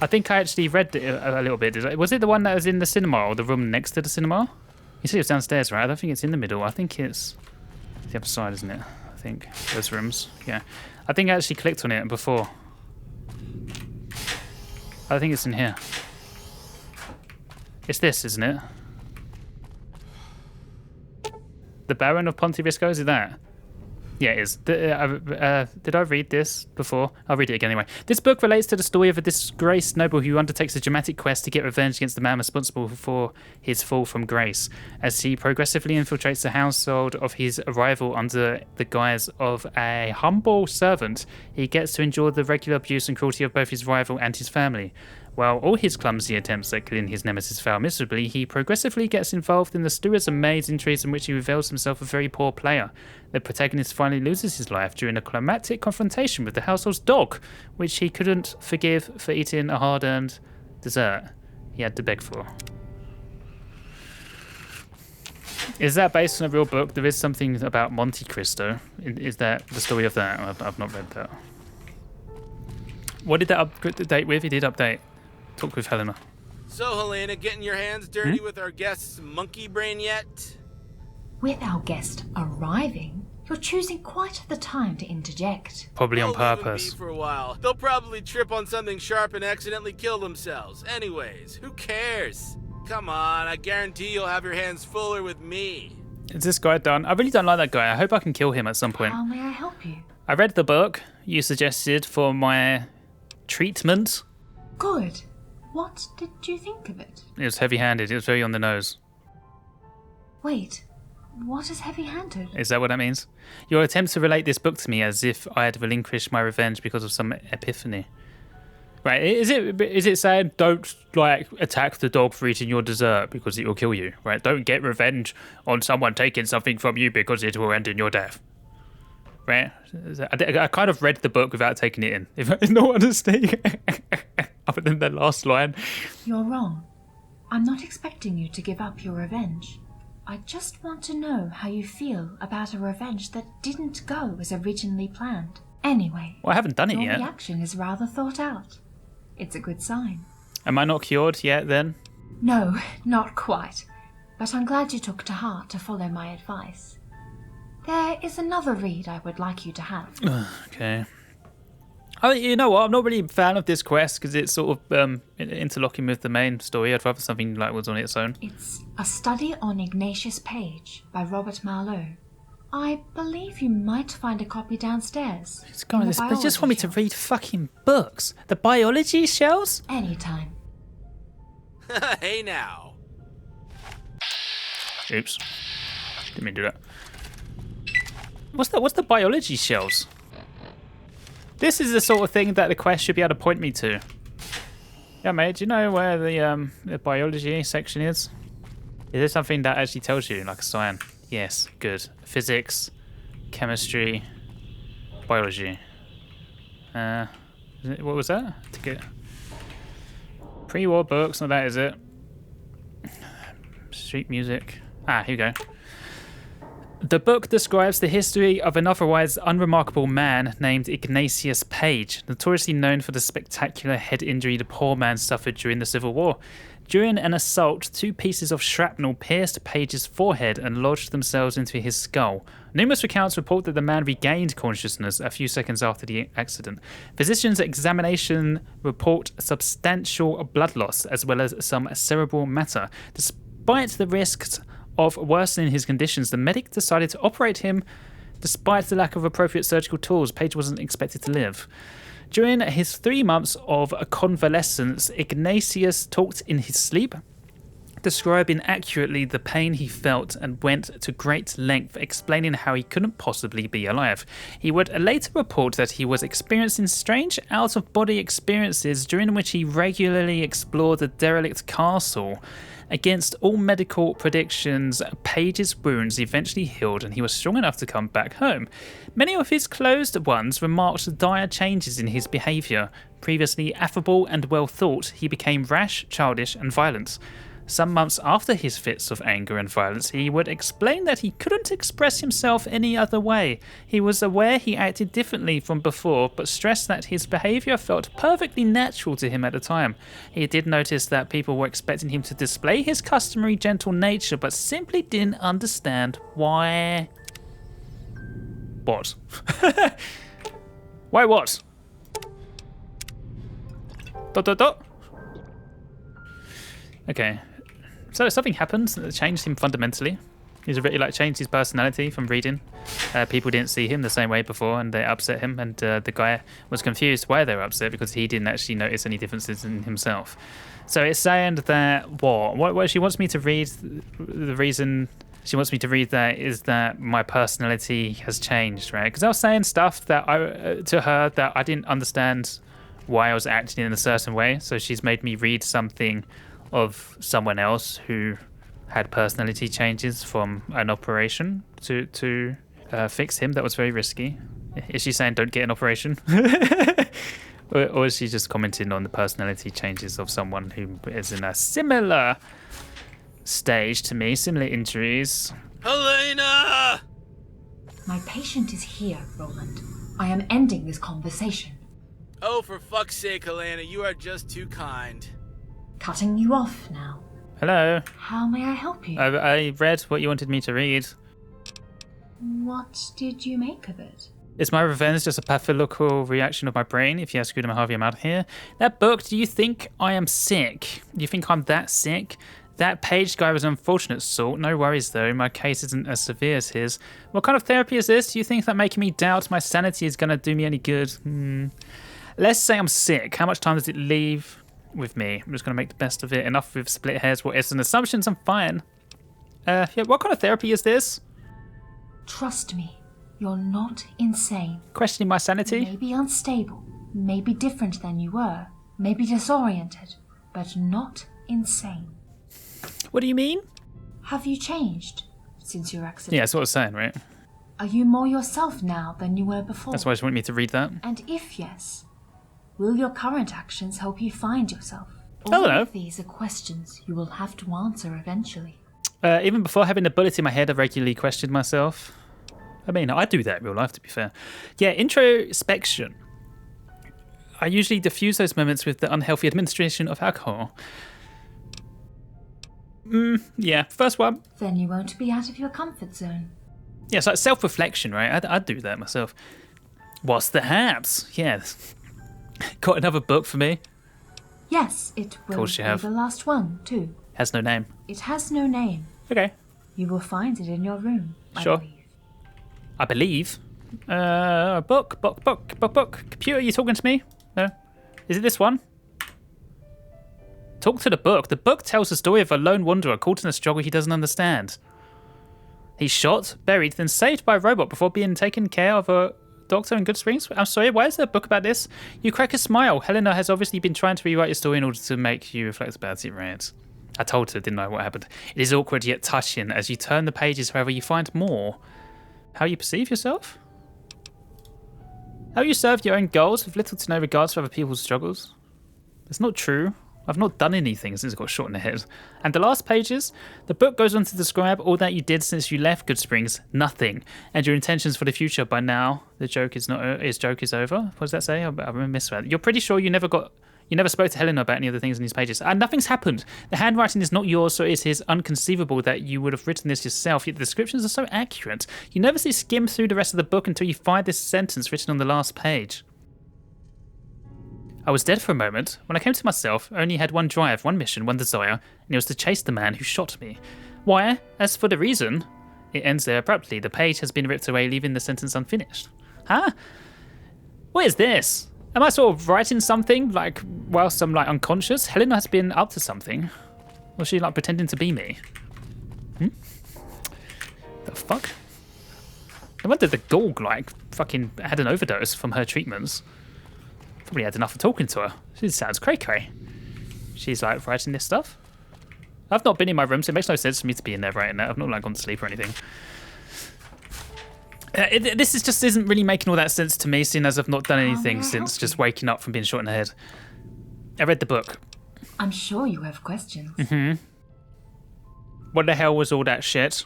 S1: I think I actually read it a little bit. Was it the one that was in the cinema or the room next to the cinema? You see it's downstairs, right? I don't think it's in the middle. I think it's the other side, isn't it? I think those rooms. Yeah. I think I actually clicked on it before. I think it's in here. It's this, isn't it? The Baron of Ponterisco, is it that? Yeah, it is. Did I read this before? I'll read it again anyway. This book relates to the story of a disgraced noble who undertakes a dramatic quest to get revenge against the man responsible for his fall from grace. As he progressively infiltrates the household of his rival under the guise of a humble servant, he gets to endure the regular abuse and cruelty of both his rival and his family. While all his clumsy attempts at killing his nemesis fail miserably, he progressively gets involved in the stewards and maids intrigues in which he reveals himself a very poor player. The protagonist finally loses his life during a climactic confrontation with the household's dog, which he couldn't forgive for eating a hard-earned dessert he had to beg for. Is that based on a real book? There is something about Monte Cristo. Is that the story of that? I've not read that. What did that update with? He did update. Talk with Helena.
S4: So, Helena, getting your hands dirty with our guest's monkey brain yet?
S3: With our guest arriving, you're choosing quite the time to interject.
S1: Probably on
S4: They'll leave 'em
S1: purpose.
S4: be for a while. They'll probably trip on something sharp and accidentally kill themselves. Anyways, who cares? Come on, I guarantee you'll have your hands fuller with me.
S1: Is this guy done? I really don't like that guy. I hope I can kill him at some point.
S3: How may I help you?
S1: I read the book you suggested for my treatment.
S3: Good. What did you think of it?
S1: It was heavy-handed. It was very on the nose.
S3: Wait, what is heavy-handed?
S1: Is that what that means? Your attempt to relate this book to me as if I had relinquished my revenge because of some epiphany. Right, is it saying don't like attack the dog for eating your dessert because it will kill you, right? Don't get revenge on someone taking something from you because it will end in your death. Right? I kind of read the book without taking it in. If I no understanding other than the last line.
S3: You're wrong. I'm not expecting you to give up your revenge. I just want to know how you feel about a revenge that didn't go as originally planned. Anyway,
S1: Well, I haven't done it
S3: your
S1: yet.
S3: reaction is rather thought out. It's a good sign.
S1: Am I not cured yet then?
S3: No, not quite. But I'm glad you took to heart to follow my advice. There is another read I would like you to have.
S1: Okay. Oh, you know what? I'm not really a fan of this quest because it's sort of interlocking with the main story. I'd rather something like was on its own.
S3: It's A Study on Ignatius Page by Robert Marlowe. I believe you might find a copy downstairs.
S1: It's got
S3: in
S1: this,
S3: the
S1: they just want me to
S3: biology
S1: read fucking books. The biology shells?
S3: shelf. Anytime.
S4: Hey now.
S1: Oops. Didn't mean to do that. What's the biology shells? This is the sort of thing that the quest should be able to point me to. Yeah, mate, do you know where the biology section is? Is there something that actually tells you, like a sign? Yes, good. Physics, chemistry, biology. What was that? Ticket. Pre-war books, no, that is it. Street music. Ah, here we go. The book describes the history of an otherwise unremarkable man named Ignatius Page, notoriously known for the spectacular head injury the poor man suffered during the Civil War. During an assault, 2 pieces of shrapnel pierced Page's forehead and lodged themselves into his skull. Numerous accounts report that the man regained consciousness a few seconds after the accident. Physicians' examination report substantial blood loss as well as some cerebral matter. Despite the risks of worsening his conditions, the medic decided to operate him. Despite the lack of appropriate surgical tools, Page wasn't expected to live. During his 3 months of convalescence, Ignatius talked in his sleep, describing accurately the pain he felt and went to great length explaining how he couldn't possibly be alive. He would later report that he was experiencing strange out-of-body experiences during which he regularly explored the derelict castle. Against all medical predictions, Page's wounds eventually healed and he was strong enough to come back home. Many of his closed ones remarked dire changes in his behaviour. Previously affable and well thought, he became rash, childish and violent. Some months after his fits of anger and violence, he would explain that he couldn't express himself any other way. He was aware he acted differently from before, but stressed that his behaviour felt perfectly natural to him at the time. He did notice that people were expecting him to display his customary gentle nature, but simply didn't understand why. What? Why what? ... Okay. So something happened that changed him fundamentally. He's really changed his personality from reading. People didn't see him the same way before, and they upset him. And the guy was confused why they were upset because he didn't actually notice any differences in himself. So it's saying that what she wants me to read. The reason she wants me to read that is that my personality has changed, right? Because I was saying stuff that to her that I didn't understand why I was acting in a certain way. So she's made me read something of someone else who had personality changes from an operation to fix him. That was very risky. Is she saying don't get an operation? or is she just commenting on the personality changes of someone who is in a similar stage to me, similar injuries?
S4: Helena!
S3: My patient is here, Rolland. I am ending this conversation.
S4: Oh, for fuck's sake, Helena, you are just too kind.
S3: Cutting you off now.
S1: Hello.
S3: How may I help you?
S1: I read what you wanted me to read.
S3: What did you make of it?
S1: Is my revenge just a pathological reaction of my brain? If yes, Scooter Harvey, I'm out of here. That book, do you think I am sick? Do you think I'm that sick? That Page guy was an unfortunate sort. No worries though, my case isn't as severe as his. What kind of therapy is this? Do you think that making me doubt my sanity is going to do me any good? Let's say I'm sick. How much time does it leave with me? I'm just going to make the best of it. Enough with split hairs, what ifs and assumptions, I'm fine. Yeah, what kind of therapy is this?
S3: Trust me, you're not insane.
S1: Questioning my sanity?
S3: Maybe unstable, maybe different than you were, maybe disoriented, but not insane.
S1: What do you mean?
S3: Have you changed since your accident?
S1: Yeah, that's what I was saying, right?
S3: Are you more yourself now than you were before?
S1: That's why you want me to read that.
S3: And if yes, will your current actions help you find yourself?
S1: I don't know.
S3: All of these are questions you will have to answer eventually.
S1: Even before having the bullet in my head, I regularly questioned myself. I mean, I do that in real life, to be fair. Yeah, introspection. I usually diffuse those moments with the unhealthy administration of alcohol. Yeah, first one.
S3: Then you won't be out of your comfort zone.
S1: Yeah, it's like self-reflection, right? I'd do that myself. What's the haps? Yeah. Got another book for me?
S3: Yes, it will be the last one, too.
S1: Has no name.
S3: It has no name.
S1: Okay.
S3: You will find it in your room,
S1: Sure.
S3: I believe.
S1: Book. Computer, you talking to me? No? Is it this one? Talk to the book. The book tells the story of a lone wanderer caught in a struggle he doesn't understand. He's shot, buried, then saved by a robot before being taken care of a doctor in Good Springs. I'm sorry, why is there a book about this? You crack a smile. Helena has obviously been trying to rewrite your story in order to make you reflect about it, right? I told her, didn't I, what happened? It is awkward yet touching as you turn the pages, however you find more. How you perceive yourself? How you serve your own goals with little to no regards for other people's struggles? It's not true. I've not done anything since I got shot in the head. And the last pages, the book goes on to describe all that you did since you left Good Springs, nothing, and your intentions for the future. By now, the joke is not. His joke is over. What does that say? I missed that. You're pretty sure you never got You never spoke to Helena about any of the things in these pages. Nothing's happened. The handwriting is not yours, so it is inconceivable that you would have written this yourself, yet the descriptions are so accurate. You nervously skim through the rest of the book until you find this sentence written on the last page. I was dead for a moment. When I came to myself, I only had one drive, one mission, one desire, and it was to chase the man who shot me. Why? As for the reason, it ends there abruptly. The page has been ripped away, leaving the sentence unfinished. Huh? What is this? Am I sort of writing something, like, whilst I'm, like, unconscious? Helena has been up to something. Was she, like, pretending to be me? The fuck? I wonder if the Gorg, like, fucking had an overdose from her treatments. Probably had enough of talking to her. She sounds cray-cray. She's, like, writing this stuff. I've not been in my room, so it makes no sense for me to be in there writing that. I've not, like, gone to sleep or anything. This isn't really making all that sense to me, seeing as I've not done anything since just waking up from being shot in the head. I read the book.
S3: I'm sure you have questions.
S1: What the hell was all that shit?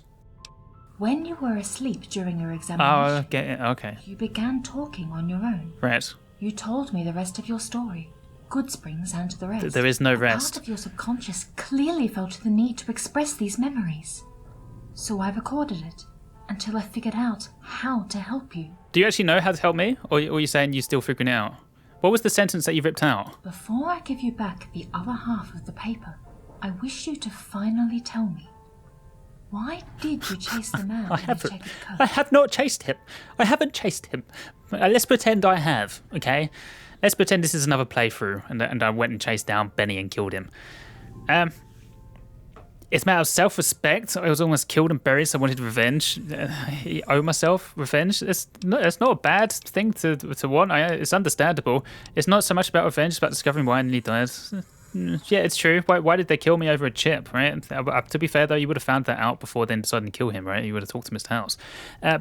S3: When you were asleep during your examination,
S1: okay.
S3: you began talking on your own.
S1: Right.
S3: You told me the rest of your story. Goodsprings and the rest.
S1: There is no rest.
S3: Part of your subconscious clearly felt the need to express these memories. So I recorded it. Until I figured out how to help you.
S1: Do you actually know how to help me? Or are you saying you're still figuring it out? What was the sentence that you ripped out?
S3: Before I give you back the other half of the paper, I wish you to finally tell me. Why did you chase the man?
S1: I have not chased him. I haven't chased him. Let's pretend I have, okay? Let's pretend this is another playthrough and I went and chased down Benny and killed him. It's a matter of self-respect. I was almost killed and buried, so I wanted revenge. I owe myself revenge. It's not a bad thing to want. It's understandable. It's not so much about revenge, it's about discovering why I nearly died. Yeah, it's true. Why did they kill me over a chip, right? To be fair, though, you would have found that out before then deciding to kill him, right? You would have talked to Mr. House.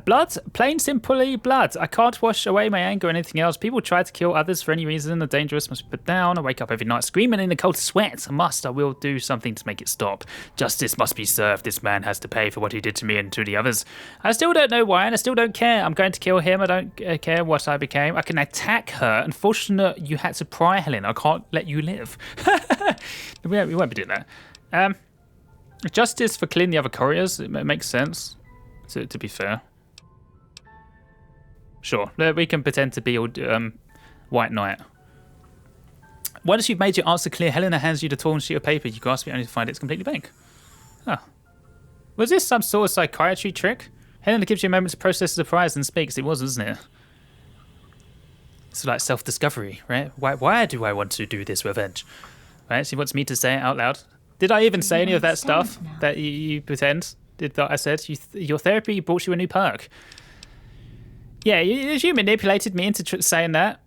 S1: Blood, plain simply blood. I can't wash away my anger or anything else. People try to kill others for any reason. The dangerous must be put down. I wake up every night screaming in a cold sweat. I will do something to make it stop. Justice must be served. This man has to pay for what he did to me and to the others. I still don't know why, and I still don't care. I'm going to kill him. I don't care what I became. I can attack her. Unfortunately, you had to pry, Helena. I can't let you live. We won't be doing that. Justice for killing the other couriers, it makes sense, to be fair. Sure, we can pretend to be White Knight. Once you've made your answer clear, Helena hands you the torn sheet of paper. You grasp it only to find it's completely blank. Oh. Was this some sort of psychiatry trick? Helena gives you a moment to process the surprise and speaks. It was, wasn't it? It's like self-discovery, right? Why do I want to do this revenge? Right, she wants me to say it out loud. Did I even say any of that stuff that you pretend? That I said? Your therapy brought you a new perk. Yeah, you manipulated me into saying that.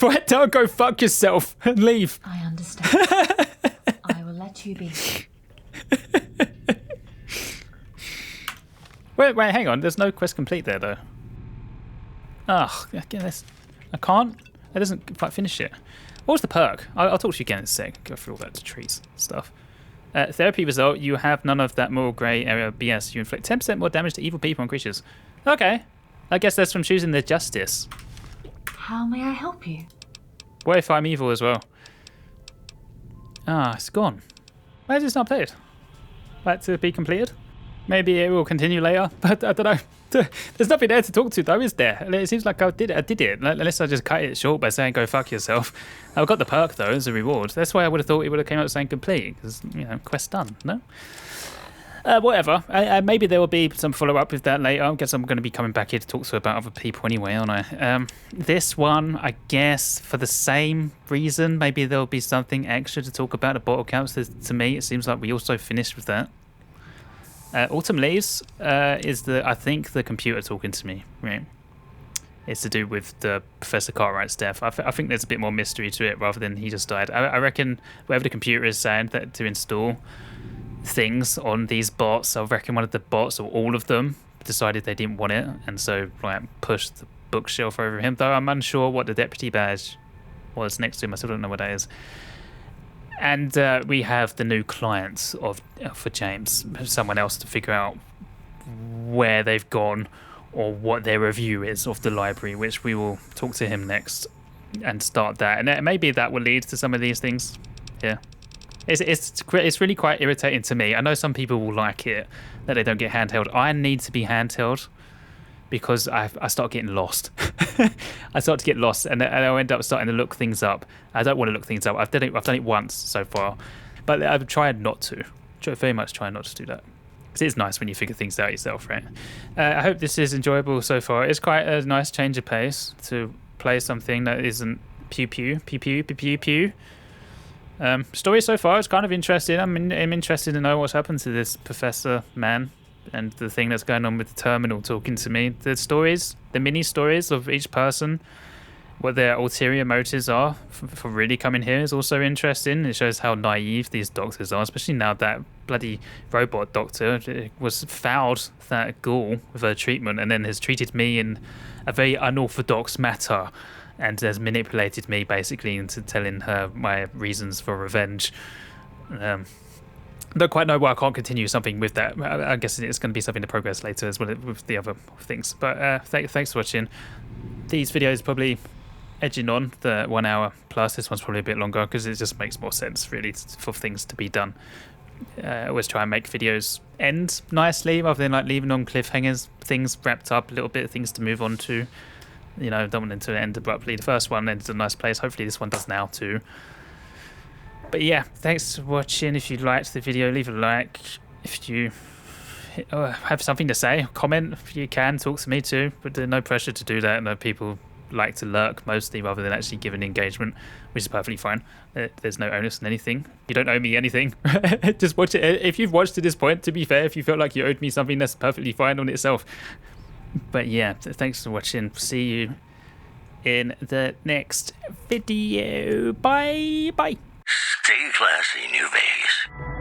S1: Right, don't go fuck yourself and leave.
S3: I understand. I will let you be.
S1: Wait, hang on. There's no quest complete there, though. Ugh, I can't. It doesn't quite finish it. What was the perk? I'll talk to you again in a sec. Go through all that trees stuff. Therapy result, you have none of that moral grey area BS. You inflict 10% more damage to evil people and creatures. Okay. I guess that's from choosing the justice.
S3: How may I help you?
S1: What if I'm evil as well? Ah, it's gone. Why is this not played? Like to be completed? Maybe it will continue later, but I don't know. There's nothing there to talk to though, is there? It seems like I did it. Unless I just cut it short by saying go fuck yourself. I got the perk though as a reward. That's why I would have thought it would have came out saying complete, because, you know, quest done, no? Whatever. Maybe there will be some follow-up with that later. I guess I'm going to be coming back here to talk to about other people anyway, aren't I? This one, I guess, for the same reason, maybe there'll be something extra to talk about the Bottlecaps. To me, it seems like we also finished with that. Autumn Leaves is I think the computer talking to me, right? It's to do with the Professor Cartwright's death. I think there's a bit more mystery to it rather than he just died. I reckon whatever the computer is saying that to install things on these bots, I reckon one of the bots or all of them decided they didn't want it, and so like pushed the bookshelf over him. Though I'm unsure what the deputy badge was next to him. I still don't know what that is. And we have the new clients for James, someone else to figure out where they've gone or what their review is of the library, which we will talk to him next. and start that, and maybe that will lead to some of these things. Yeah, it's really quite irritating to me. I know some people will like it that they don't get handheld. I need to be handheld because I start getting lost. I start to get lost, and I'll end up starting to look things up. I don't want to look things up. I've done it once so far, but I've tried not to. Very much try not to do that. Because it's nice when you figure things out yourself, right? I hope this is enjoyable so far. It's quite a nice change of pace to play something that isn't pew pew pew pew pew pew pew. Story so far is kind of interesting. I'm interested to know what's happened to this professor man and the thing that's going on with the terminal talking to me. The stories, the mini stories of each person, what their ulterior motives are for really coming here is also interesting. It shows how naive these doctors are, especially now that bloody robot doctor was fouled that ghoul with her treatment and then has treated me in a very unorthodox manner and has manipulated me basically into telling her my reasons for revenge. Don't quite know why I can't continue something with that. I guess it's going to be something to progress later as well with the other things. But thanks for watching. These videos probably edging on the 1 hour plus. This one's probably a bit longer because it just makes more sense really for things to be done. I always try and make videos end nicely rather than like leaving on cliffhangers, things wrapped up, a little bit of things to move on to. You know, don't want it to end abruptly. The first one ends in a nice place. Hopefully this one does now too. But yeah, thanks for watching. If you liked the video, leave a like. If you have something to say, comment if you can, talk to me too. But there's no pressure to do that. I know people like to lurk mostly rather than actually give an engagement, which is perfectly fine. There's no onus in anything. You don't owe me anything. Just watch it. If you've watched to this point, to be fair, if you felt like you owed me something, that's perfectly fine on itself. But yeah, thanks for watching. See you in the next video. Bye.
S6: Stay classy, New Vegas.